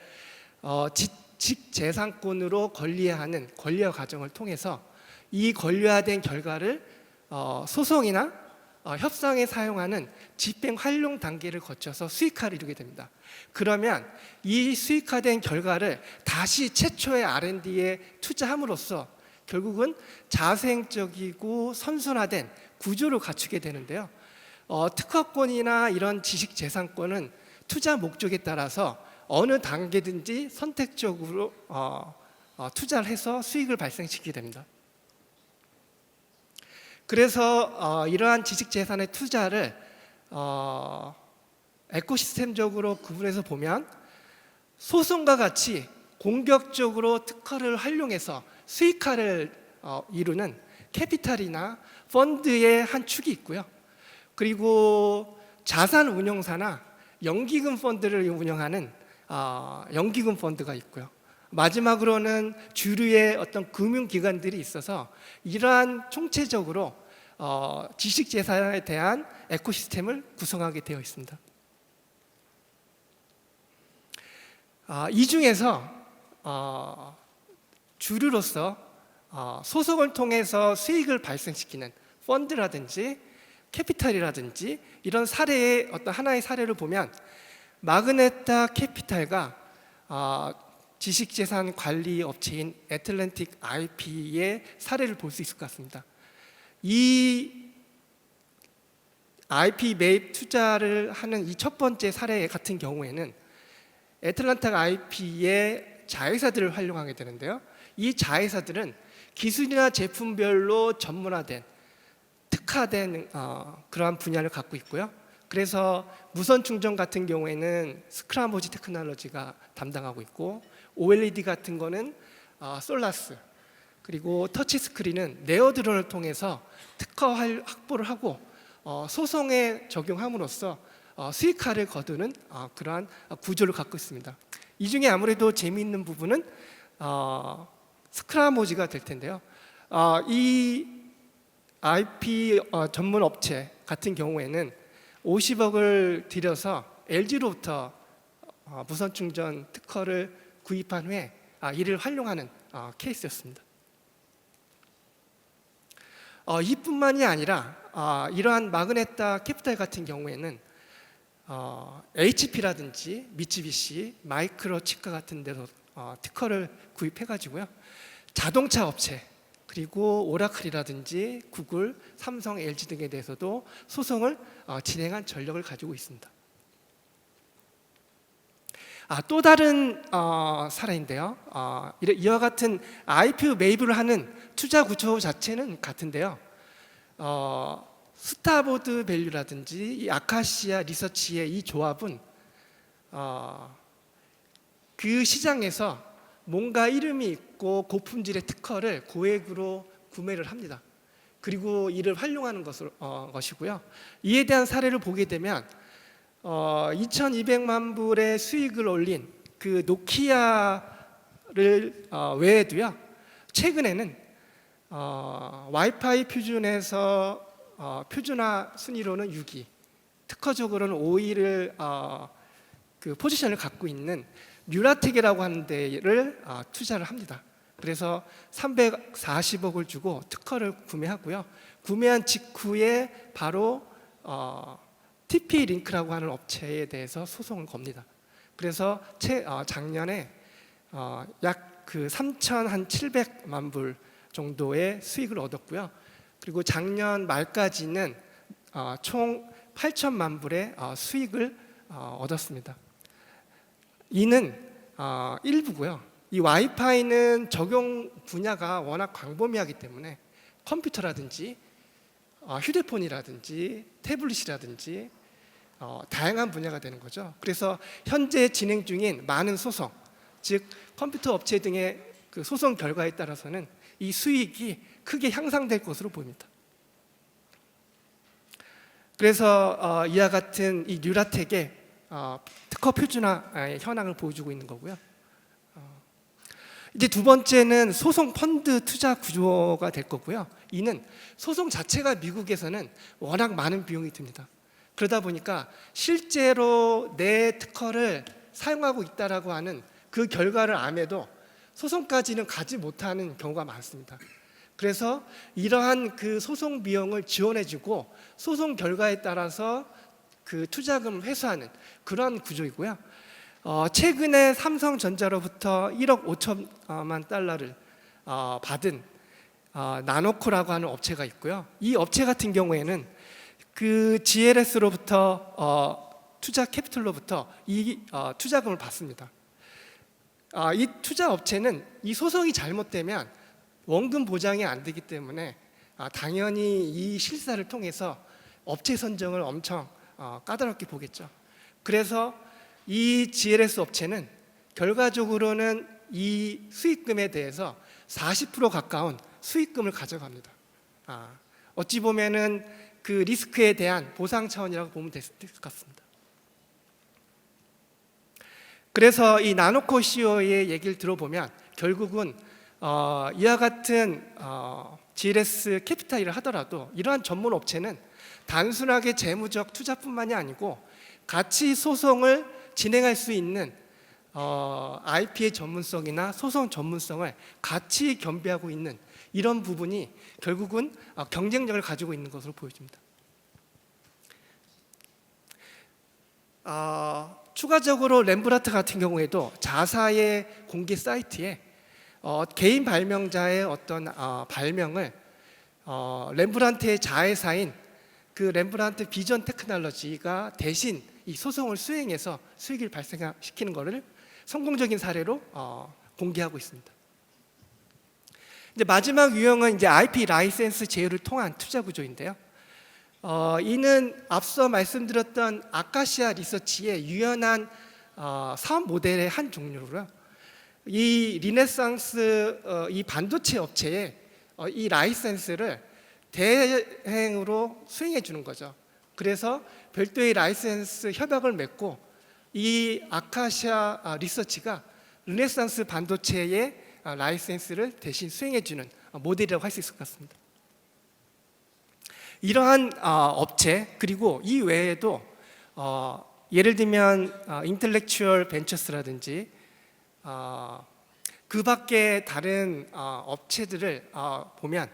지식재산권으로 권리화하는 권리화 과정을 통해서 이 권리화된 결과를 소송이나 협상에 사용하는 집행 활용 단계를 거쳐서 수익화를 이루게 됩니다. 그러면 이 수익화된 결과를 다시 최초의 R&D에 투자함으로써 결국은 자생적이고 선순화된 구조를 갖추게 되는데요. 특허권이나 이런 지식재산권은 투자 목적에 따라서 어느 단계든지 선택적으로 투자를 해서 수익을 발생시키게 됩니다. 그래서 이러한 지식재산의 투자를 에코시스템적으로 구분해서 보면 소송과 같이 공격적으로 특허를 활용해서 수익화를 이루는 캐피탈이나 펀드의 한 축이 있고요. 그리고 자산 운용사나 연기금 펀드를 운영하는 연기금 펀드가 있고요. 마지막으로는 주류의 어떤 금융기관들이 있어서 이러한 총체적으로 지식재산에 대한 에코시스템을 구성하게 되어 있습니다. 이 중에서 주류로서 소송을 통해서 수익을 발생시키는 펀드라든지 캐피탈이라든지 이런 사례의 어떤 하나의 사례를 보면 마그네타 캐피탈과 지식재산 관리 업체인 애틀랜틱 IP의 사례를 볼 수 있을 것 같습니다. 이 IP 매입 투자를 하는 이 첫 번째 사례 같은 경우에는 애틀랜틱 IP의 자회사들을 활용하게 되는데요. 이 자회사들은 기술이나 제품별로 전문화된 특화된 그러한 분야를 갖고 있고요. 그래서 무선 충전 같은 경우에는 스크라모지 테크놀로지가 담당하고 있고, OLED 같은 거는 솔라스, 그리고 터치 스크린은 네오드론을 통해서 특화 확보를 하고 소송에 적용함으로써 수익화를 거두는 그러한 구조를 갖고 있습니다. 이 중에 아무래도 재미있는 부분은 스크라모지가 될 텐데요. 이 IP 전문 업체 같은 경우에는 50억을 들여서 LG로부터 무선 충전 특허를 구입한 후에 이를 활용하는 케이스였습니다. 이뿐만이 아니라 이러한 마그네타 캐피탈 같은 경우에는 HP라든지 미쓰비시, 마이크로칩과 같은 데서 특허를 구입해가지고요. 자동차 업체, 그리고 오라클이라든지 구글, 삼성, LG 등에 대해서도 소송을 진행한 전력을 가지고 있습니다. 또 다른 사례인데요. 이와 같은 IP 매입을 하는 투자 구조 자체는 같은데요. 스타보드 밸류라든지 이 아카시아 리서치의 이 조합은 그 시장에서 뭔가 이름이 있고 고품질의 특허를 고액으로 구매를 합니다. 그리고 이를 활용하는 것이고요. 이에 대한 사례를 보게 되면 2,200만 불의 수익을 올린 그 노키아를 외에도요. 최근에는 와이파이 표준에서 표준화 순위로는 6위, 특허적으로는 5위를 그 포지션을 갖고 있는 뉴라텍이라고 하는 데를 투자를 합니다. 그래서 340억을 주고 특허를 구매하고요. 구매한 직후에 바로 TP-링크라고 하는 업체에 대해서 소송을 겁니다. 그래서 작년에 약 그 3,700만 불 정도의 수익을 얻었고요. 그리고 작년 말까지는 총 8천만 불의 수익을 얻었습니다. 이는 일부고요. 이 와이파이는 적용 분야가 워낙 광범위하기 때문에 컴퓨터라든지 휴대폰이라든지 태블릿이라든지 다양한 분야가 되는 거죠. 그래서 현재 진행 중인 많은 소송, 즉 컴퓨터 업체 등의 그 소송 결과에 따라서는 이 수익이 크게 향상될 것으로 보입니다. 그래서 이와 같은 이 뉴라텍의 특허 표준화의 현황을 보여주고 있는 거고요. 이제 두 번째는 소송 펀드 투자 구조가 될 거고요. 이는 소송 자체가 미국에서는 워낙 많은 비용이 듭니다. 그러다 보니까 실제로 내 특허를 사용하고 있다라고 하는 그 결과를 암에도 소송까지는 가지 못하는 경우가 많습니다. 그래서 이러한 그 소송 비용을 지원해주고 소송 결과에 따라서 그 투자금을 회수하는 그런 구조이고요. 최근에 삼성전자로부터 1억 5천만 달러를 받은 나노코라고 하는 업체가 있고요. 이 업체 같은 경우에는 그 GLS로부터 투자 캐피털로부터 이 투자금을 받습니다. 이 투자 업체는 이 소송이 잘못되면 원금 보장이 안 되기 때문에 당연히 이 실사를 통해서 업체 선정을 엄청 까다롭게 보겠죠. 그래서 이 GLS 업체는 결과적으로는 이 수익금에 대해서 40% 가까운 수익금을 가져갑니다. 어찌 보면은 그 리스크에 대한 보상 차원이라고 보면 될 것 같습니다. 그래서 이 나노코 CEO의 얘기를 들어보면 결국은 이와 같은 GLS 캐피탈을 하더라도 이러한 전문 업체는 단순하게 재무적 투자뿐만이 아니고 같이 소송을 진행할 수 있는 IP의 전문성이나 소송 전문성을 같이 겸비하고 있는 이런 부분이 결국은 경쟁력을 가지고 있는 것으로 보여집니다. 추가적으로 렘브란트 같은 경우에도 자사의 공개 사이트에 개인 발명자의 어떤 발명을 렘브란트의 자회사인 그 렘브란트 비전 테크놀로지가 대신 이 소송을 수행해서 수익을 발생시키는 것을 성공적인 사례로 공개하고 있습니다. 이제 마지막 유형은 이제 IP 라이센스 제휴를 통한 투자 구조인데요. 이는 앞서 말씀드렸던 아카시아 리서치의 유연한 사업 모델의 한 종류로요. 이 리네상스 이 반도체 업체에 이 라이센스를 대행으로 수행해 주는 거죠. 그래서 별도의 라이센스 협약을 맺고 이 아카시아 리서치가 르네상스 반도체의 라이센스를 대신 수행해 주는 모델이라고 할 수 있을 것 같습니다. 이러한 업체 그리고 이 외에도 예를 들면 인텔렉추얼 벤처스라든지 그 밖에 다른 업체들을 보면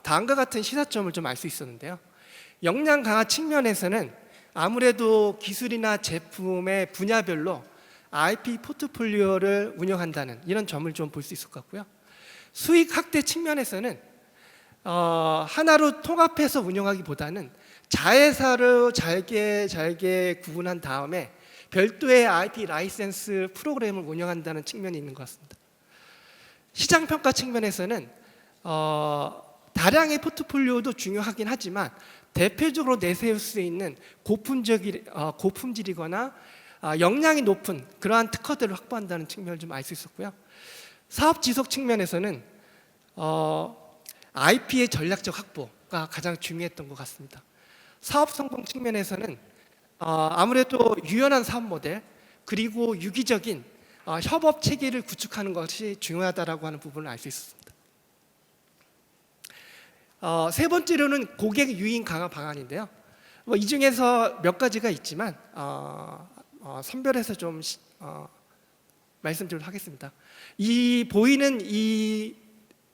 다음과 같은 시사점을 좀 알 수 있었는데요. 역량 강화 측면에서는 아무래도 기술이나 제품의 분야별로 IP 포트폴리오를 운영한다는 이런 점을 좀 볼 수 있을 것 같고요. 수익 확대 측면에서는 하나로 통합해서 운영하기보다는 자회사로 잘게 구분한 다음에 별도의 IP 라이센스 프로그램을 운영한다는 측면이 있는 것 같습니다. 시장 평가 측면에서는 다량의 포트폴리오도 중요하긴 하지만 대표적으로 내세울 수 있는 고품질이거나 역량이 높은 그러한 특허들을 확보한다는 측면을 좀 알 수 있었고요. 사업 지속 측면에서는 IP의 전략적 확보가 가장 중요했던 것 같습니다. 사업 성공 측면에서는 아무래도 유연한 사업 모델 그리고 유기적인 협업 체계를 구축하는 것이 중요하다라고 하는 부분을 알 수 있었습니다. 세 번째로는 고객 유인 강화 방안인데요. 이 중에서 몇 가지가 있지만 선별해서 좀 말씀드리도록 하겠습니다. 이 보이는 이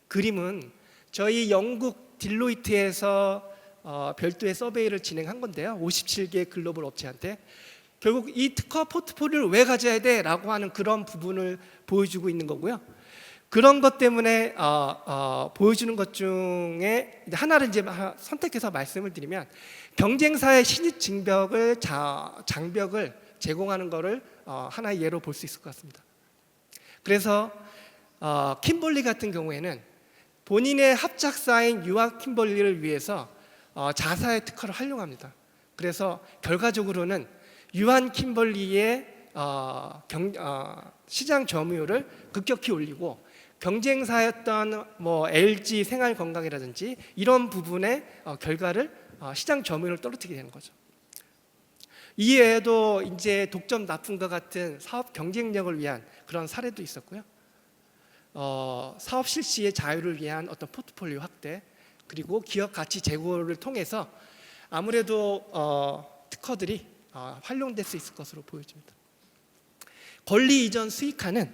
그림은 저희 영국 딜로이트에서 별도의 서베이를 진행한 건데요. 57개 글로벌 업체한테 결국 이 특허 포트폴리오를 왜 가져야 돼? 라고 하는 그런 부분을 보여주고 있는 거고요. 그런 것 때문에 보여주는 것 중에 하나를 이제 선택해서 말씀을 드리면 경쟁사의 신입 장벽을 제공하는 것을 하나의 예로 볼 수 있을 것 같습니다. 그래서 킴벌리 같은 경우에는 본인의 합작사인 유아 킴벌리를 위해서 자사의 특허를 활용합니다. 그래서 결과적으로는 유한 킴벌리의 시장 점유율을 급격히 올리고 경쟁사였던 LG 생활건강이라든지 이런 부분의 결과를 시장 점유율을 떨어뜨리게 되는 거죠. 이외에도 이제 독점 납품과 같은 사업 경쟁력을 위한 그런 사례도 있었고요. 사업 실시의 자유를 위한 어떤 포트폴리오 확대 그리고 기업 가치 제고를 통해서 아무래도 특허들이 활용될 수 있을 것으로 보여집니다. 권리 이전 수익화는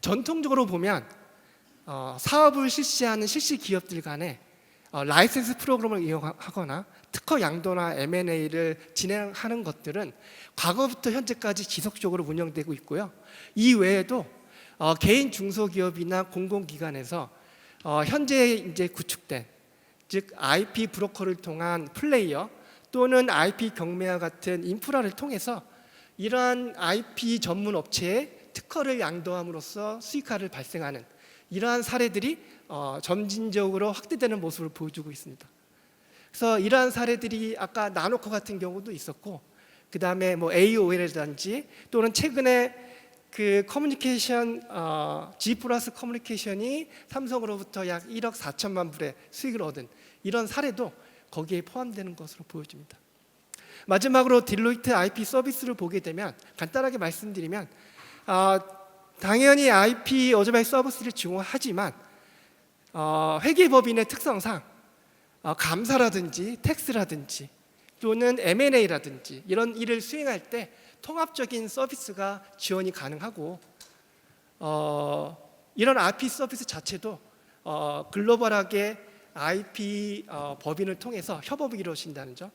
전통적으로 보면 사업을 실시하는 실시 기업들 간에 라이센스 프로그램을 이용하거나 특허 양도나 M&A를 진행하는 것들은 과거부터 현재까지 지속적으로 운영되고 있고요. 이 외에도 개인 중소기업이나 공공기관에서 현재 이제 구축된 즉 IP 브로커를 통한 플레이어 또는 IP 경매와 같은 인프라를 통해서 이러한 IP 전문 업체의 특허를 양도함으로써 수익화를 발생하는 이러한 사례들이 점진적으로 확대되는 모습을 보여주고 있습니다. 그래서 이러한 사례들이 아까 나노코 같은 경우도 있었고, 그 다음에 AOL이라든지 또는 최근에 그 커뮤니케이션 G 플러스 커뮤니케이션이 삼성으로부터 약 1억 4천만 불의 수익을 얻은 이런 사례도 거기에 포함되는 것으로 보여집니다. 마지막으로 딜로이트 IP 서비스를 보게 되면 간단하게 말씀드리면 당연히 IP 어저바이 서비스를 제공하지만 회계법인의 특성상 감사라든지 텍스라든지 또는 M&A라든지 이런 일을 수행할 때 통합적인 서비스가 지원이 가능하고 이런 IP 서비스 자체도 글로벌하게 IP 법인을 통해서 협업이 이루어진다는 점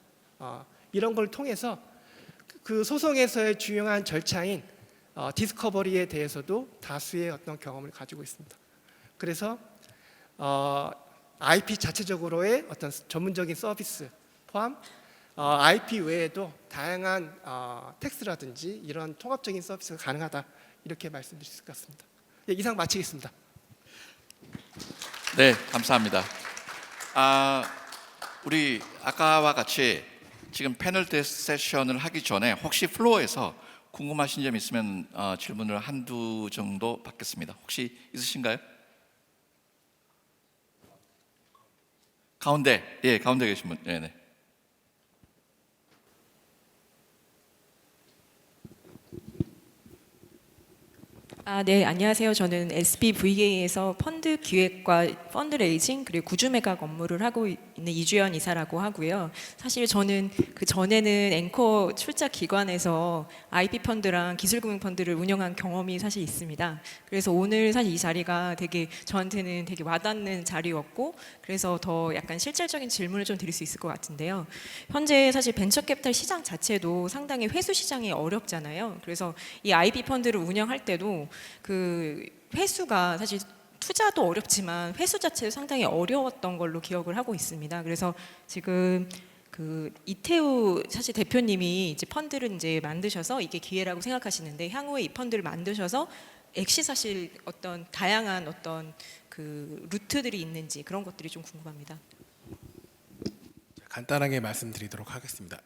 이런 걸 통해서 그 소송에서의 중요한 절차인 디스커버리에 대해서도 다수의 어떤 경험을 가지고 있습니다. 그래서 IP 자체적으로의 어떤 전문적인 서비스 포함 IP 외에도 다양한 텍스라든지 이런 통합적인 서비스가 가능하다 이렇게 말씀드릴 수 있을 것 같습니다. 예, 이상 마치겠습니다. 네, 감사합니다. 우리 아까와 같이 지금 패널 세션을 하기 전에 혹시 플로어에서 궁금하신 점 있으면 질문을 한두 정도 받겠습니다. 혹시 있으신가요? 가운데, 예, 가운데 계신 분, 네. 네, 안녕하세요. 저는 SBVA에서 펀드 기획과 펀드레이징 그리고 구주매각 업무를 하고 있는 이주연 이사라고 하고요. 사실 저는 그 전에는 앵커 출자 기관에서 IP 펀드랑 기술금융 펀드를 운영한 경험이 사실 있습니다. 그래서 오늘 사실 이 자리가 되게 저한테는 되게 와닿는 자리였고, 그래서 더 약간 실질적인 질문을 좀 드릴 수 있을 것 같은데요. 현재 사실 벤처 캐피탈 시장 자체도 상당히 회수 시장이 어렵잖아요. 그래서 이 IP 펀드를 운영할 때도 그 회수가 사실 투자도 어렵지만 회수 자체도 상당히 어려웠던 걸로 기억을 하고 있습니다. 그래서 지금 그 이태우 사실 대표님이 이제 펀드를 이제 만드셔서 이게 기회라고 생각하시는데, 향후에 이 펀드를 만드셔서 액시 사실 어떤 다양한 어떤 그 루트들이 있는지 그런 것들이 좀 궁금합니다. 간단하게 말씀드리도록 하겠습니다.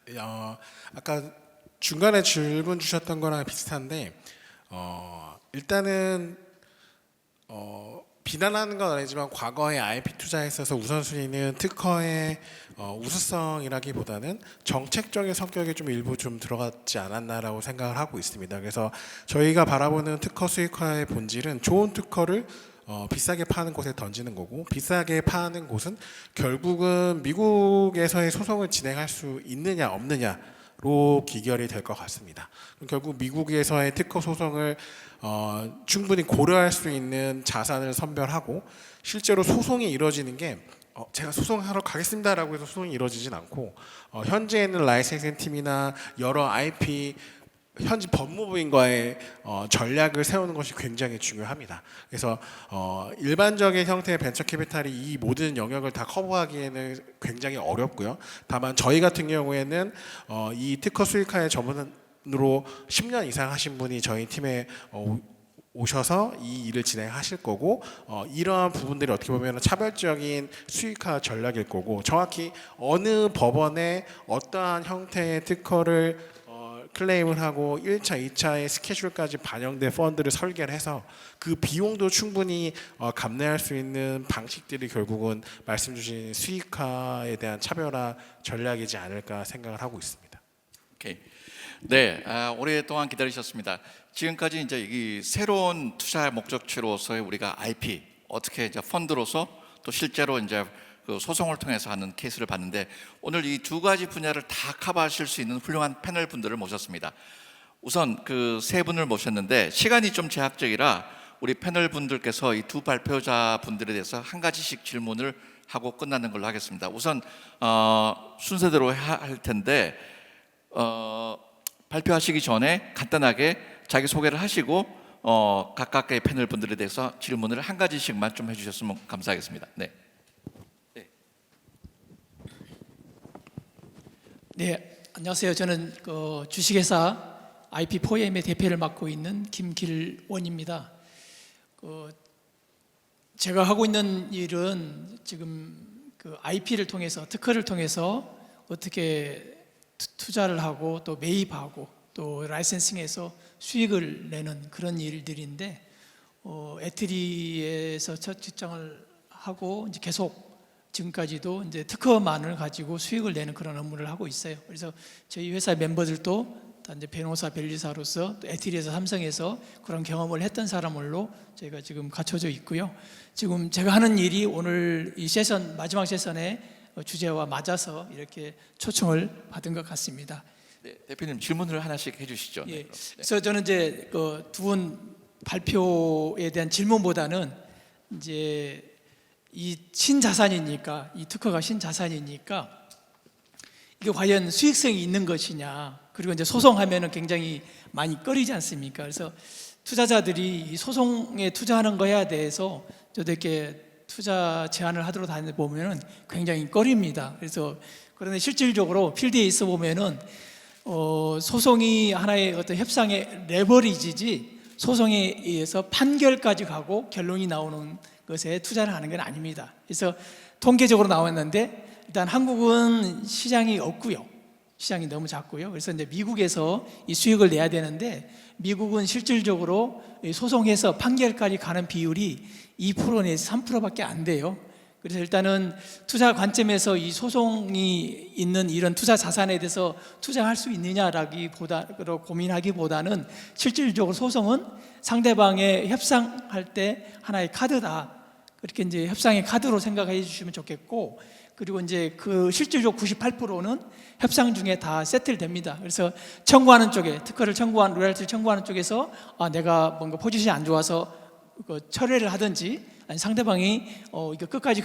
아까 중간에 질문 주셨던 거랑 비슷한데 일단은 비난하는 건 아니지만 과거에 IP 투자에 있어서 우선순위는 특허의 우수성이라기보다는 정책적인 성격이 좀 일부 좀 들어갔지 않았나라고 생각을 하고 있습니다. 그래서 저희가 바라보는 특허 수익화의 본질은 좋은 특허를 비싸게 파는 곳에 던지는 거고, 비싸게 파는 곳은 결국은 미국에서의 소송을 진행할 수 있느냐 없느냐로 기결이 될 것 같습니다. 결국 미국에서의 특허 소송을 충분히 고려할 수 있는 자산을 선별하고, 실제로 소송이 이루어지는 게 제가 소송하러 가겠습니다라고 해서 소송이 이루어지진 않고, 현재 있는 라이센싱 팀이나 여러 IP 현지 법무부인과의 전략을 세우는 것이 굉장히 중요합니다. 그래서 일반적인 형태의 벤처 캐피탈이 이 모든 영역을 다 커버하기에는 굉장히 어렵고요. 다만 저희 같은 경우에는 이 특허 수익화의 전문으로 10년 이상 하신 분이 저희 팀에 오셔서 이 일을 진행하실 거고, 이러한 부분들이 어떻게 보면 차별적인 수익화 전략일 거고, 정확히 어느 법원에 어떠한 형태의 특허를 클레임을 하고 1차, 2차의 스케줄까지 반영된 펀드를 설계를 해서 그 비용도 충분히 감내할 수 있는 방식들이 결국은 말씀 주신 수익화에 대한 차별화 전략이지 않을까 생각을 하고 있습니다. 오케이. 네, 오랫동안 기다리셨습니다. 지금까지 이제 이 새로운 투자 목적지로서의 우리가 IP 어떻게 이제 펀드로서 또 실제로 이제 그 소송을 통해서 하는 케이스를 봤는데, 오늘 이 두 가지 분야를 다 커버하실 수 있는 훌륭한 패널 분들을 모셨습니다. 우선 그 세 분을 모셨는데 시간이 좀 제약적이라 우리 패널 분들께서 이 두 발표자 분들에 대해서 한 가지씩 질문을 하고 끝나는 걸로 하겠습니다. 우선 순서대로 할 텐데 발표하시기 전에 간단하게 자기 소개를 하시고 각각의 패널 분들에 대해서 질문을 한 가지씩만 좀 해주셨으면 감사하겠습니다. 네. 네, 안녕하세요. 저는 주식회사 IP4M의 대표를 맡고 있는 김길원입니다. 제가 하고 있는 일은 지금 그 IP를 통해서, 특허를 통해서 어떻게 투자를 하고 또 매입하고 또 라이센싱해서 수익을 내는 그런 일들인데, 애트리에서 첫 직장을 하고 이제 계속 지금까지도 이제 특허만을 가지고 수익을 내는 그런 업무를 하고 있어요. 그래서 저희 회사 멤버들도 이제 변호사, 변리사로서 또 애트리에서 삼성에서 그런 경험을 했던 사람으로 저희가 지금 갖춰져 있고요. 지금 제가 하는 일이 오늘 이 세션, 마지막 세션의 주제와 맞아서 이렇게 초청을 받은 것 같습니다. 네, 대표님 질문을 하나씩 해주시죠. 예. 네. 그래서 저는 이제 두 분 발표에 대한 질문보다는 이제 이 신자산이니까, 이 특허가 신자산이니까 이게 과연 수익성이 있는 것이냐, 그리고 이제 소송하면은 굉장히 많이 꺼리지 않습니까? 그래서 투자자들이 이 소송에 투자하는 거에 대해서 저도 이렇게 투자 제안을 하도록 다니다 보면은 굉장히 꺼립니다. 그래서 그런데 실질적으로 필드에 있어 보면은 소송이 하나의 어떤 협상의 레버리지지 소송에 의해서 판결까지 가고 결론이 나오는 것에 투자를 하는 건 아닙니다. 그래서 통계적으로 나왔는데 일단 한국은 시장이 없고요. 시장이 너무 작고요. 그래서 이제 미국에서 이 수익을 내야 되는데 미국은 실질적으로 소송해서 판결까지 가는 비율이 2% 내지 3%밖에 안 돼요. 그래서 일단은 투자 관점에서 이 소송이 있는 이런 투자 자산에 대해서 투자할 수 있느냐라기보다 고민하기보다는 실질적으로 소송은 상대방의 협상할 때 하나의 카드다. 그렇게 이제 협상의 카드로 생각해 주시면 좋겠고, 그리고 이제 그 실질적 98%는 협상 중에 다 세틀됩니다. 그래서 청구하는 쪽에 특허를 청구한 로열티를 청구하는 쪽에서 내가 뭔가 포지션이 안 좋아서 철회를 하든지 아니 상대방이 이거 끝까지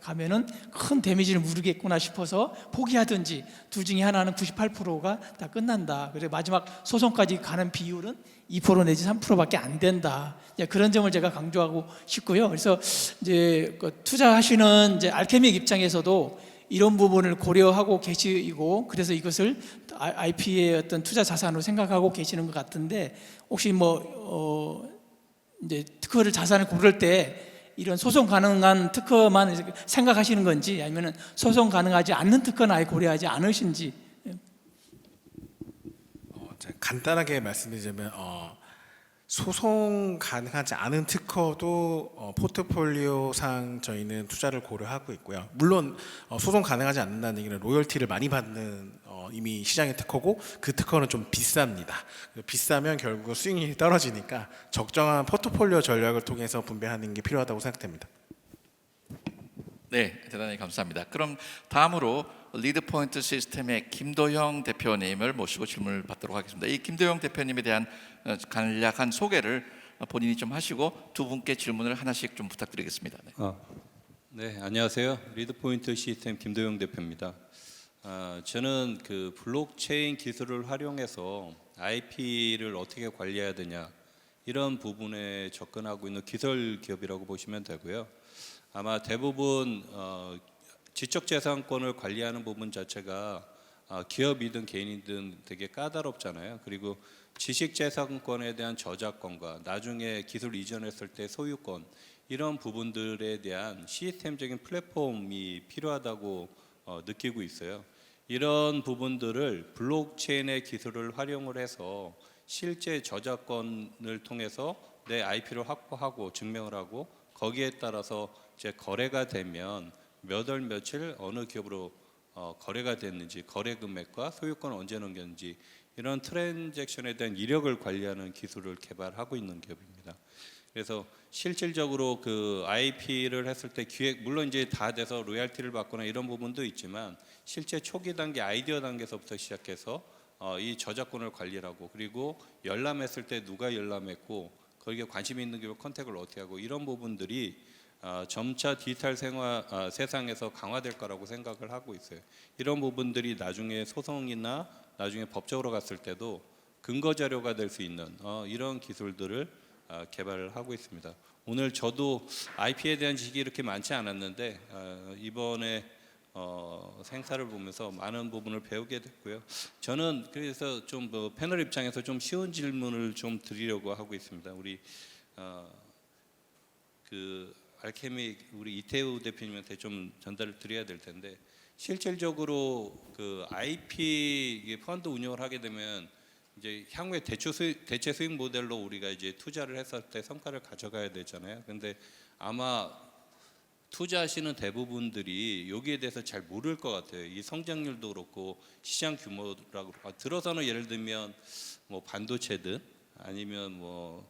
가면은 큰 데미지를 물리겠구나 싶어서 포기하든지 둘 중에 하나는 98%가 다 끝난다. 그래서 마지막 소송까지 가는 비율은 2% 내지 3%밖에 안 된다. 그런 점을 제가 강조하고 싶고요. 그래서 이제 투자하시는 이제 알케믹 입장에서도 이런 부분을 고려하고 계시고 그래서 이것을 IP의 어떤 투자 자산으로 생각하고 계시는 것 같은데 혹시 이제 특허를 자산을 고를 때 이런 소송 가능한 특허만 생각하시는 건지 아니면 소송 가능하지 않는 특허는 아예 고려하지 않으신지. 제가 간단하게 말씀드리자면 소송 가능하지 않은 특허도 포트폴리오상 저희는 투자를 고려하고 있고요. 물론 소송 가능하지 않는다는 얘기는 로열티를 많이 받는 이미 시장의 특허고 그 특허는 좀 비쌉니다. 비싸면 결국 수익률이 떨어지니까 적정한 포트폴리오 전략을 통해서 분배하는 게 필요하다고 생각됩니다. 네, 대단히 감사합니다. 그럼 다음으로 리드포인트 시스템의 김도형 대표님을 모시고 질문을 받도록 하겠습니다. 이 김도형 대표님에 대한 간략한 소개를 본인이 좀 하시고 두 분께 질문을 하나씩 좀 부탁드리겠습니다. 네. 네, 안녕하세요. 리드포인트 시스템 김도영 대표입니다. 저는 그 블록체인 기술을 활용해서 IP를 어떻게 관리해야 되냐 이런 부분에 접근하고 있는 기술 기업이라고 보시면 되고요. 아마 대부분 지적재산권을 관리하는 부분 자체가 기업이든 개인이든 되게 까다롭잖아요. 그리고 지식재산권에 대한 저작권과 나중에 기술 이전했을 때 소유권 이런 부분들에 대한 시스템적인 플랫폼이 필요하다고 느끼고 있어요. 이런 부분들을 블록체인의 기술을 활용을 해서 실제 저작권을 통해서 내 IP를 확보하고 증명을 하고 거기에 따라서 이제 거래가 되면 몇 월 며칠 어느 기업으로 거래가 됐는지 거래 금액과 소유권을 언제 넘겼는지 이런 트랜잭션에 대한 이력을 관리하는 기술을 개발하고 있는 기업입니다. 그래서 실질적으로 그 IP를 했을 때 기획 물론 이제 다 돼서 로열티를 받거나 이런 부분도 있지만 실제 초기 단계 아이디어 단계에서부터 시작해서 이 저작권을 관리하고 그리고 열람했을 때 누가 열람했고 거기에 관심 있는 기업 컨택을 어떻게 하고 이런 부분들이 점차 디지털 세상에서 강화될 거라고 생각을 하고 있어요. 이런 부분들이 나중에 소송이나 나중에 법적으로 갔을 때도 근거 자료가 될 수 있는 이런 기술들을 개발을 하고 있습니다. 오늘 저도 IP에 대한 지식이 이렇게 많지 않았는데 이번에 생사를 보면서 많은 부분을 배우게 됐고요. 저는 그래서 좀 패널 입장에서 좀 쉬운 질문을 좀 드리려고 하고 있습니다. 우리 그 알케믹 우리 이태우 대표님한테 좀 전달을 드려야 될 텐데 실질적으로 그 IP 펀드 운영을 하게 되면 이제 향후에 대체 수익 모델로 우리가 이제 투자를 했을 때 성과를 가져가야 되잖아요. 근데 아마 투자하시는 대부분들이 여기에 대해서 잘 모를 것 같아요. 이 성장률도 그렇고 시장 규모라고 들어서는 예를 들면 뭐 반도체든 아니면 뭐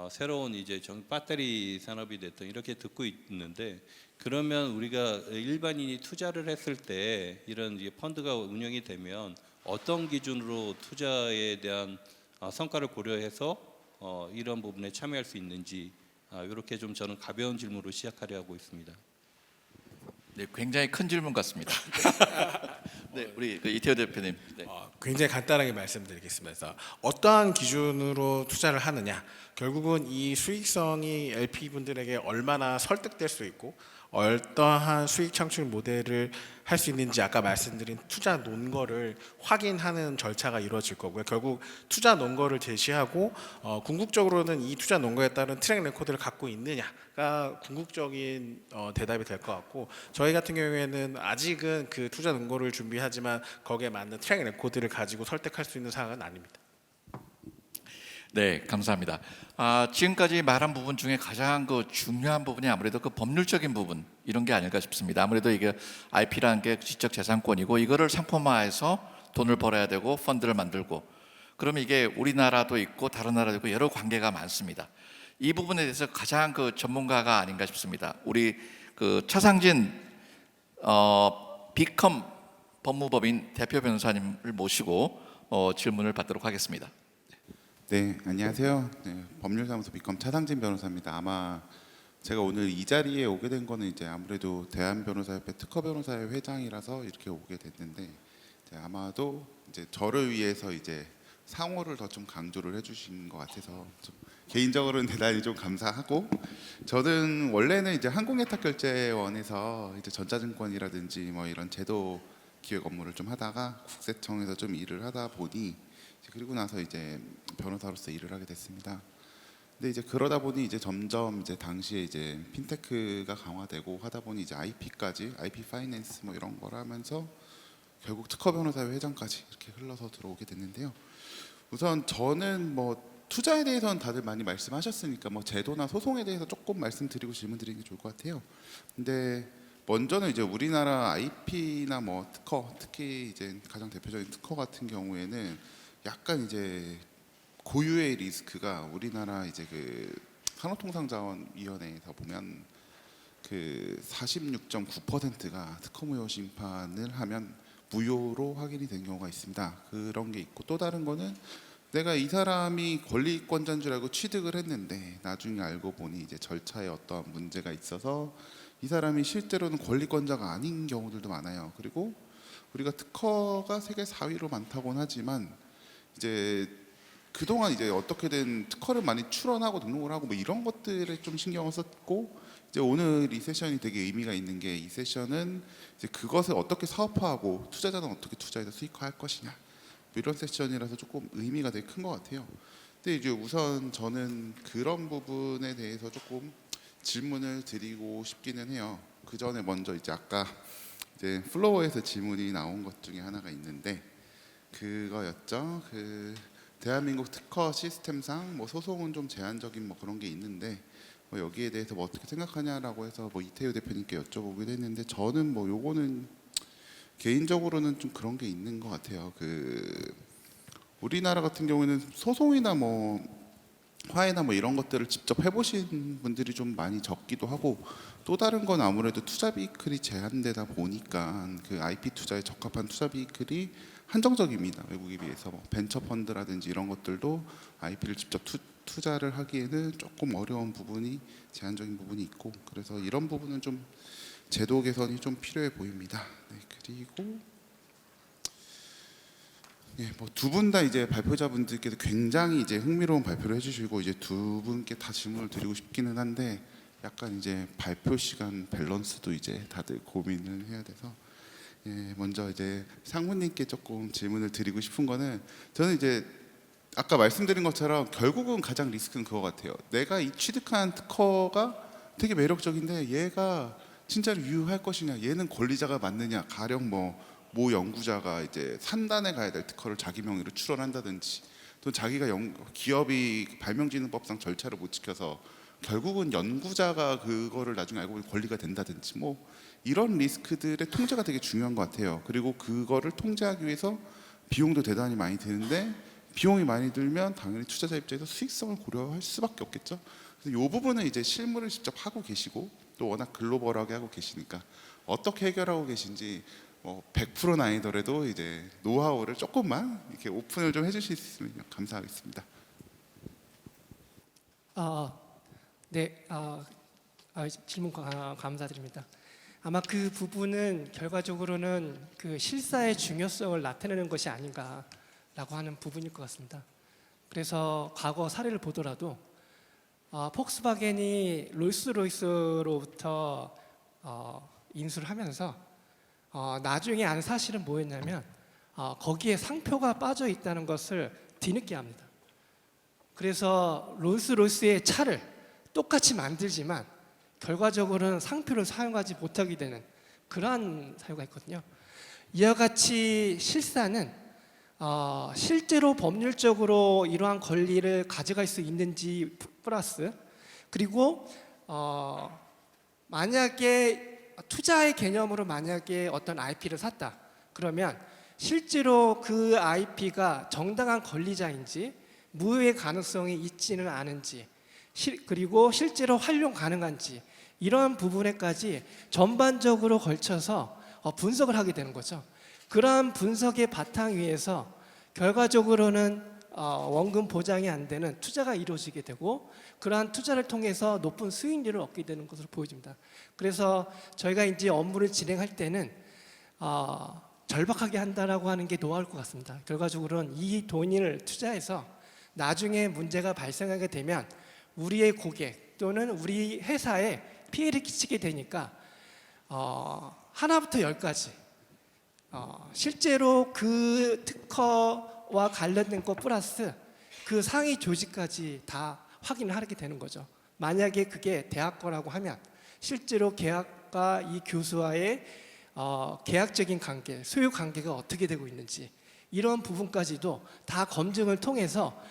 새로운 이제 배터리 산업이 됐든 이렇게 듣고 있는데 그러면 우리가 일반인이 투자를 했을 때 이런 이제 펀드가 운영이 되면 어떤 기준으로 투자에 대한 성과를 고려해서 이런 부분에 참여할 수 있는지 이렇게 좀 저는 가벼운 질문으로 시작하려 하고 있습니다. 네, 굉장히 큰 질문 같습니다. 네, 네, 우리 그 이태호 대표님. 네. 굉장히 간단하게 말씀드리겠습니다. 어떠한 기준으로 투자를 하느냐, 결국은 이 수익성이 LP 분들에게 얼마나 설득될 수 있고 어떠한 수익 창출 모델을 할 수 있는지 아까 말씀드린 투자 논거를 확인하는 절차가 이루어질 거고요. 결국 투자 논거를 제시하고 궁극적으로는 이 투자 논거에 따른 트랙 레코드를 갖고 있느냐가 궁극적인 대답이 될 것 같고, 저희 같은 경우에는 아직은 그 투자 논거를 준비하지만 거기에 맞는 트랙 레코드를 가지고 설득할 수 있는 상황은 아닙니다. 네, 감사합니다. 지금까지 말한 부분 중에 가장 그 중요한 부분이 아무래도 그 법률적인 부분 이런 게 아닐까 싶습니다. 아무래도 이게 IP라는 게 지적 재산권이고 이거를 상품화해서 돈을 벌어야 되고 펀드를 만들고, 그러면 이게 우리나라도 있고 다른 나라도 있고 여러 관계가 많습니다. 이 부분에 대해서 가장 그 전문가가 아닌가 싶습니다. 우리 그 차상진 비컴 법무법인 대표 변호사님을 모시고 질문을 받도록 하겠습니다. 네, 안녕하세요. 네, 법률사무소 비컴 차상진 변호사입니다. 아마 제가 오늘 이 자리에 오게 된 거는 이제 아무래도 대한변호사협회 특허변호사회 회장이라서 이렇게 오게 됐는데, 이제 아마도 이제 저를 위해서 이제 상호를 더 좀 강조를 해주신 것 같아서 좀 개인적으로는 대단히 좀 감사하고, 저는 원래는 이제 한국예탁결제원에서 이제 전자증권이라든지 뭐 이런 제도 기획 업무를 좀 하다가 국세청에서 좀 일을 하다 보니, 그리고 나서 이제 변호사로서 일을 하게 됐습니다. 근데 이제 그러다 보니 이제 점점 이제 당시에 이제 핀테크가 강화되고 하다 보니 이제 IP까지, IP 파이낸스 뭐 이런 걸 하면서 결국 특허 변호사회 회장까지 이렇게 흘러서 들어오게 됐는데요. 우선 저는 뭐 투자에 대해서는 다들 많이 말씀하셨으니까 뭐 제도나 소송에 대해서 조금 말씀드리고 질문드리는 게 좋을 것 같아요. 근데 먼저는 이제 우리나라 IP나 뭐 특허, 특히 이제 가장 대표적인 특허 같은 경우에는 약간 이제 고유의 리스크가, 우리나라 이제 그 산업통상자원위원회에서 보면 그 46.9%가 특허 무효 심판을 하면 무효로 확인이 된 경우가 있습니다. 그런 게 있고, 또 다른 거는 내가 이 사람이 권리권자인 줄 알고 취득을 했는데 나중에 알고 보니 이제 절차에 어떠한 문제가 있어서 이 사람이 실제로는 권리권자가 아닌 경우들도 많아요. 그리고 우리가 특허가 세계 4위로 많다고는 하지만 이제 그동안 이제 어떻게든 특허를 많이 출원하고 등록을 하고 뭐 이런 것들에 좀 신경을 썼고, 이제 오늘 이 세션이 되게 의미가 있는 게, 이 세션은 이제 그것을 어떻게 사업화하고 투자자는 어떻게 투자해서 수익화할 것이냐, 뭐 이런 세션이라서 조금 의미가 되게 큰 것 같아요. 근데 이제 우선 저는 그런 부분에 대해서 조금 질문을 드리고 싶기는 해요. 그 전에 먼저 이제 아까 이제 플로어에서 질문이 나온 것 중에 하나가 있는데, 그거였죠. 그 대한민국 특허 시스템상 뭐 소송은 좀 제한적인 뭐 그런 게 있는데 뭐 여기에 대해서 뭐 어떻게 생각하냐라고 해서 뭐 이태우 대표님께 여쭤보기도 했는데, 저는 뭐 요거는 개인적으로는 좀 그런 게 있는 것 같아요. 그 우리나라 같은 경우에는 소송이나 뭐 화해나 뭐 이런 것들을 직접 해보신 분들이 좀 많이 적기도 하고, 또 다른 건 아무래도 투자 비클이 제한되다 보니까 그 IP 투자에 적합한 투자 비클이 한정적입니다. 외국에 비해서 뭐 벤처 펀드라든지 이런 것들도 IP를 직접 투자를 하기에는 조금 어려운 부분이, 제한적인 부분이 있고, 그래서 이런 부분은 좀 제도 개선이 좀 필요해 보입니다. 네, 그리고 뭐 두 분 다 이제 발표자분들께서 굉장히 이제 흥미로운 발표를 해주시고, 이제 두 분께 다 질문을 드리고 싶기는 한데 약간 이제 발표 시간 밸런스도 이제 다들 고민을 해야 돼서, 먼저 이제 상무님께 조금 질문을 드리고 싶은 거는, 저는 이제 아까 말씀드린 것처럼 결국은 가장 리스크는 그거 같아요. 내가 이 취득한 특허가 되게 매력적인데 얘가 진짜로 유효할 것이냐, 얘는 권리자가 맞느냐, 가령 모 연구자가 이제 산단에 가야 될 특허를 자기 명의로 출원한다든지, 또 자기가 기업이 발명진흥법상 절차를 못 지켜서 결국은 연구자가 그거를 나중에 알고 보니 권리가 된다든지, 뭐 이런 리스크들의 통제가 되게 중요한 것 같아요. 그리고 그거를 통제하기 위해서 비용도 대단히 많이 드는데, 비용이 많이 들면 당연히 투자자 입장에서 수익성을 고려할 수밖에 없겠죠. 그래서 이 부분은 이제 실무를 직접 하고 계시고 또 워낙 글로벌하게 하고 계시니까 어떻게 해결하고 계신지, 뭐 100%는 아니더라도 이제 노하우를 조금만 이렇게 오픈을 좀 해주실 수 있으면 감사하겠습니다. 네, 질문 감사드립니다. 아마 그 부분은 결과적으로는 그 실사의 중요성을 나타내는 것이 아닌가라고 하는 부분일 것 같습니다. 그래서 과거 사례를 보더라도 폭스바겐이 롤스로이스로부터 인수를 하면서 나중에 안 사실은 뭐였냐면 거기에 상표가 빠져 있다는 것을 뒤늦게 합니다. 그래서 롤스로이스의 차를 똑같이 만들지만 결과적으로는 상표를 사용하지 못하게 되는 그러한 사유가 있거든요. 이와 같이 실사는 실제로 법률적으로 이러한 권리를 가져갈 수 있는지 플러스, 그리고 만약에 투자의 개념으로 만약에 어떤 IP를 샀다 그러면 실제로 그 IP가 정당한 권리자인지 무효의 가능성이 있지는 않은지, 그리고 실제로 활용 가능한지, 이런 부분에까지 전반적으로 걸쳐서 분석을 하게 되는 거죠. 그러한 분석의 바탕 위에서 결과적으로는 원금 보장이 안 되는 투자가 이루어지게 되고, 그러한 투자를 통해서 높은 수익률을 얻게 되는 것으로 보여집니다. 그래서 저희가 이제 업무를 진행할 때는 절박하게 한다라고 하는 게 노하우일 것 같습니다. 결과적으로는 이 돈을 투자해서 나중에 문제가 발생하게 되면 우리의 고객 또는 우리 회사에 피해를 끼치게 되니까 하나부터 열까지 실제로 그 특허와 관련된 것 플러스 그 상위 조직까지 다 확인을 하게 되는 거죠. 만약에 그게 대학 거라고 하면 실제로 계약과 이 교수와의 계약적인 관계, 소유 관계가 어떻게 되고 있는지, 이런 부분까지도 다 검증을 통해서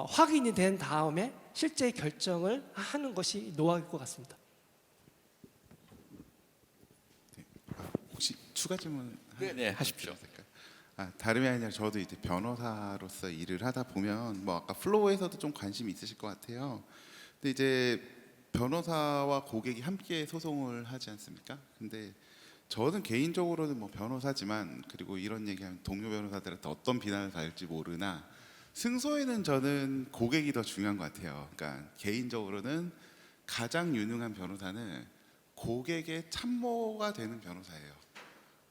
확인이 된 다음에 실제 결정을 하는 것이 노하우일 것 같습니다. 혹시 추가 질문 네, 하십시오. 다름이 아니라 저도 이제 변호사로서 일을 하다 보면 뭐 아까 플로우에서도 좀 관심이 있으실 것 같아요. 근데 이제 변호사와 고객이 함께 소송을 하지 않습니까? 근데 저는 개인적으로는 뭐 변호사지만, 그리고 이런 얘기하면 동료 변호사들한테 어떤 비난을 받을지 모르나 승소에는 저는 고객이 더 중요한 것 같아요. 그러니까 개인적으로는 가장 유능한 변호사는 고객의 참모가 되는 변호사예요.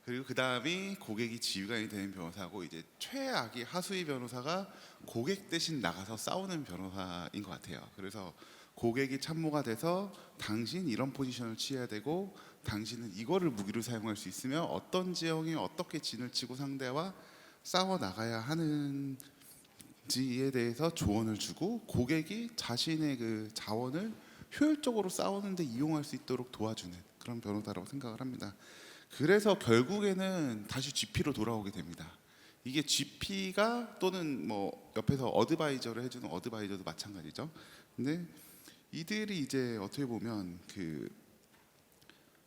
그리고 그 다음이 고객이 지휘관이 되는 변호사고, 이제 최악이 하수위 변호사가 고객 대신 나가서 싸우는 변호사인 것 같아요. 그래서 고객이 참모가 돼서 당신 이런 포지션을 취해야 되고, 당신은 이거를 무기로 사용할 수 있으며 어떤 지형이 어떻게 진을 치고 상대와 싸워 나가야 하는지에 대해서 조언을 주고, 고객이 자신의 그 자원을 효율적으로 싸우는데 이용할 수 있도록 도와주는 그런 변호사라고 생각을 합니다. 그래서 결국에는 다시 GP로 돌아오게 됩니다. 이게 GP가 또는 뭐 옆에서 어드바이저를 해주는 어드바이저도 마찬가지죠. 근데 이들이 이제 어떻게 보면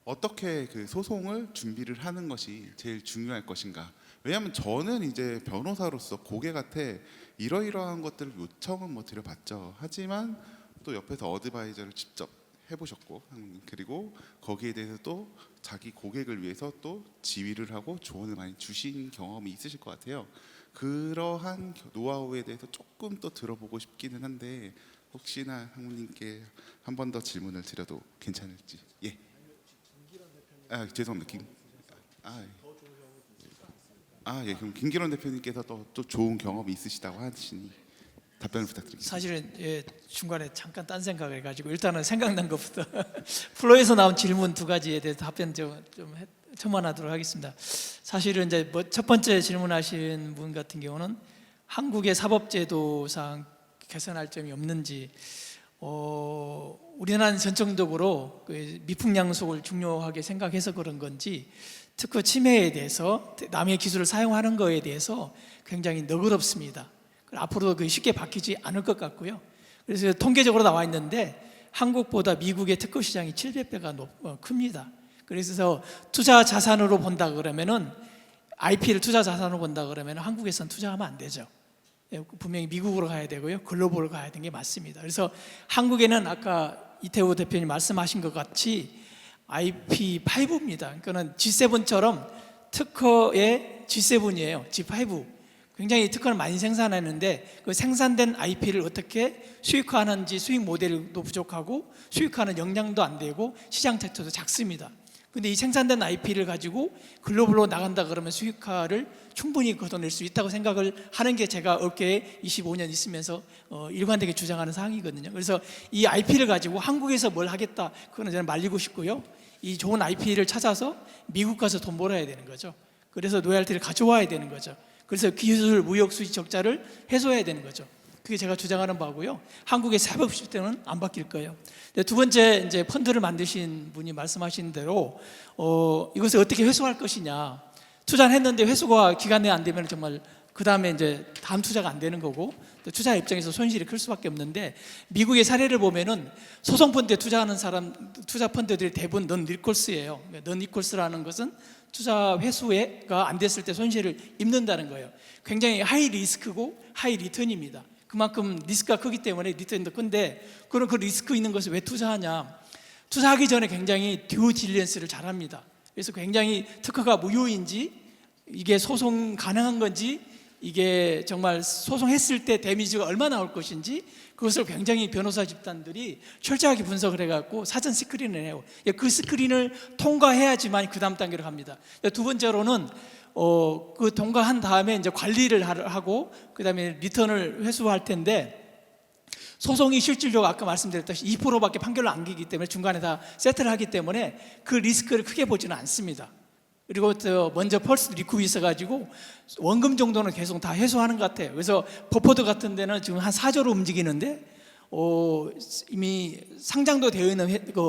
어떻게 그 소송을 준비를 하는 것이 제일 중요할 것인가. 왜냐하면 저는 이제 변호사로서 고객한테 이러이러한 것들을 요청은 뭐 드려봤죠. 하지만 또 옆에서 어드바이저를 직접 해보셨고, 그리고 거기에 대해서 또 자기 고객을 위해서 또 지휘를 하고 조언을 많이 주신 경험이 있으실 것 같아요. 그러한 노하우에 대해서 조금 또 들어보고 싶기는 한데, 혹시나 상무님께 한 번 더 질문을 드려도 괜찮을지. 예. 죄송합니다. 예. 그럼 김기론 대표님께서 또 좋은 경험이 있으시다고 하시니 답변을 부탁드리겠습니다. 사실은 중간에 잠깐 딴 생각을 해가지고 일단은 생각난 것부터 플로에서 나온 질문 두 가지에 대해서 답변 좀 첨언하도록 하겠습니다. 사실은 이제 첫 번째 질문하신 분 같은 경우는 한국의 사법제도상 개선할 점이 없는지, 우리나라는 전통적으로 미풍양속을 중요하게 생각해서 그런 건지 특허 침해에 대해서 남의 기술을 사용하는 거에 대해서 굉장히 너그럽습니다. 앞으로도 쉽게 바뀌지 않을 것 같고요. 그래서 통계적으로 나와 있는데 한국보다 미국의 특허 시장이 700배가 큽니다. 그래서 투자 자산으로 본다 그러면은, IP를 투자 자산으로 본다 그러면 한국에서는 투자하면 안 되죠. 분명히 미국으로 가야 되고요, 글로벌로 가야 되는 게 맞습니다. 그래서 한국에는 아까 이태우 대표님 말씀하신 것 같이 IP5입니다. 그러니까는 G7처럼 특허의 G7이에요. G5. 굉장히 특허를 많이 생산하는데 그 생산된 IP를 어떻게 수익화하는지 수익 모델도 부족하고 수익화하는 역량도 안 되고 시장 섹터도 작습니다. 근데 이 생산된 IP를 가지고 글로벌로 나간다 그러면 수익화를 충분히 거둬낼 수 있다고 생각을 하는 게 제가 업계에 25년 있으면서 일관되게 주장하는 사항이거든요. 그래서 이 IP를 가지고 한국에서 뭘 하겠다, 그거는 저는 말리고 싶고요. 이 좋은 IP를 찾아서 미국 가서 돈 벌어야 되는 거죠. 그래서 로얄티를 가져와야 되는 거죠. 그래서 기술 무역 수지 적자를 해소해야 되는 거죠. 그게 제가 주장하는 바고요. 한국의 사법 시스템은 안 바뀔 거예요. 두 번째, 이제 펀드를 만드신 분이 말씀하신 대로 이것을 어떻게 회수할 것이냐. 투자를 했는데 회수가 기간 내에 안 되면 정말 그 다음에 이제 다음 투자가 안 되는 거고, 또 투자 입장에서 손실이 클 수밖에 없는데, 미국의 사례를 보면은 소송 펀드에 투자하는 사람, 투자 펀드들이 대부분 넌 리콜스예요. 넌 리콜스라는 것은 투자 회수가 안 됐을 때 손실을 입는다는 거예요. 굉장히 하이 리스크고 하이 리턴입니다. 그만큼 리스크가 크기 때문에 리턴도 큰데, 그럼 그 리스크 있는 것을 왜 투자하냐? 투자하기 전에 굉장히 듀 딜리전스를 잘합니다. 그래서 굉장히 특허가 무효인지, 이게 소송 가능한 건지, 이게 정말 소송했을 때 데미지가 얼마나 나올 것인지, 그것을 굉장히 변호사 집단들이 철저하게 분석을 해갖고 사전 스크린을 해요. 그 스크린을 통과해야지만 그 다음 단계로 갑니다. 두 번째로는 그 통과한 다음에 이제 관리를 하고 그 다음에 리턴을 회수할 텐데, 소송이 실질적으로 아까 말씀드렸다시피 2%밖에 판결을 안 기기 때문에 중간에 다 세트를 하기 때문에 그 리스크를 크게 보지는 않습니다. 그리고 먼저 펄스 리쿠이 있어가지고 원금 정도는 계속 다 해소하는 것 같아요. 그래서 버퍼드 같은 데는 지금 한 4조로 움직이는데 이미 상장도 되어 있는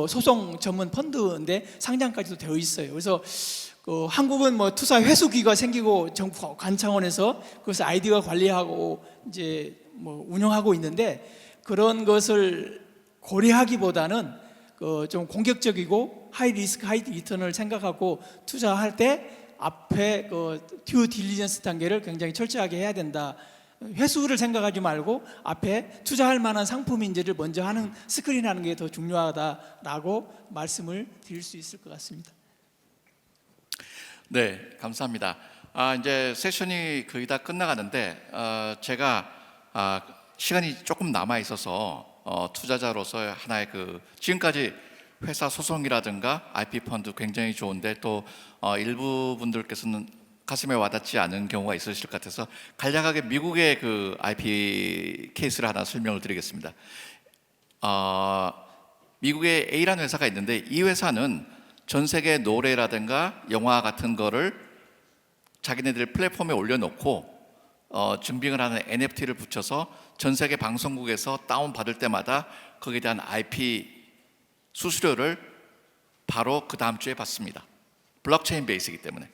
소송 전문 펀드인데 상장까지도 되어 있어요. 그래서 한국은 뭐 투자 회수기가 생기고 정부 관 차원에서 그것을 아이디어 관리하고 이제 뭐 운영하고 있는데, 그런 것을 고려하기보다는 좀 공격적이고 하이 리스크 하이 리턴을 생각하고 투자할 때 앞에 듀 딜리전스 단계를 굉장히 철저하게 해야 된다. 회수를 생각하지 말고 앞에 투자할 만한 상품인지를 먼저 하는 스크린하는 게 더 중요하다라고 말씀을 드릴 수 있을 것 같습니다. 네, 감사합니다. 이제 세션이 거의 다 끝나가는데 제가 시간이 조금 남아 있어서 투자자로서 하나의 지금까지 회사 소송이라든가 IP 펀드 굉장히 좋은데, 또 일부 분들께서는 가슴에 와닿지 않은 경우가 있으실 것 같아서 간략하게 미국의 IP 케이스를 하나 설명을 드리겠습니다. 미국에 A라는 회사가 있는데, 이 회사는 전 세계 노래라든가 영화 같은 거를 자기네들 플랫폼에 올려놓고 증빙을 하는 NFT를 붙여서 전 세계 방송국에서 다운 받을 때마다 거기에 대한 IP 수수료를 바로 그 다음 주에 받습니다. 블록체인 베이스이기 때문에.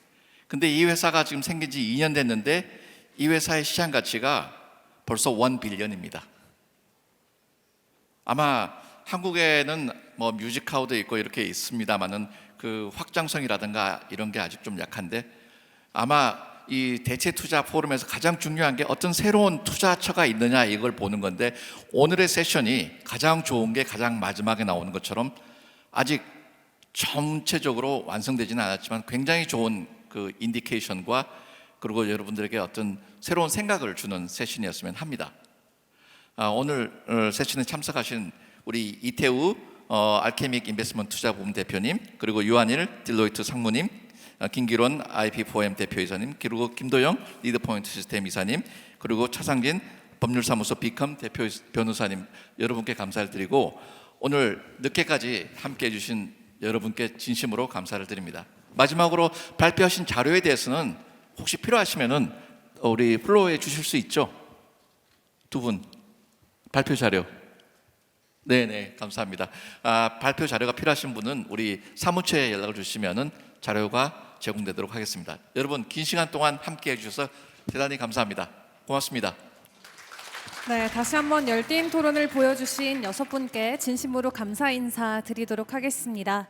근데 이 회사가 지금 생긴 지 2년 됐는데 이 회사의 시장 가치가 벌써 1 빌리언입니다. 아마 한국에는 뭐 뮤직하우도 있고 이렇게 있습니다만은 그 확장성이라든가 이런 게 아직 좀 약한데, 아마 이 대체 투자 포럼에서 가장 중요한 게 어떤 새로운 투자처가 있느냐 이걸 보는 건데, 오늘의 세션이 가장 좋은 게 가장 마지막에 나오는 것처럼 아직 전체적으로 완성되지는 않았지만 굉장히 좋은 인디케이션과 그리고 여러분들에게 어떤 새로운 생각을 주는 세션이었으면 합니다. 오늘 세션에 참석하신 우리 이태우 알케믹 인베스트먼트 투자부문 대표님, 그리고 유한일 딜로이트 상무님, 김기론 IP4M 대표이사님, 그리고 김도영 리드포인트 시스템 이사님, 그리고 차상진 법률사무소 비컴 대표 변호사님, 여러분께 감사를 드리고 오늘 늦게까지 함께해 주신 여러분께 진심으로 감사를 드립니다. 마지막으로 발표하신 자료에 대해서는 혹시 필요하시면은 우리 플로어에 주실 수 있죠? 두 분 발표 자료. 네네, 감사합니다. 발표 자료가 필요하신 분은 우리 사무처에 연락을 주시면은 자료가 제공되도록 하겠습니다. 여러분 긴 시간 동안 함께해 주셔서 대단히 감사합니다. 고맙습니다. 네, 다시 한번 열띤 토론을 보여주신 6분께 진심으로 감사 인사 드리도록 하겠습니다.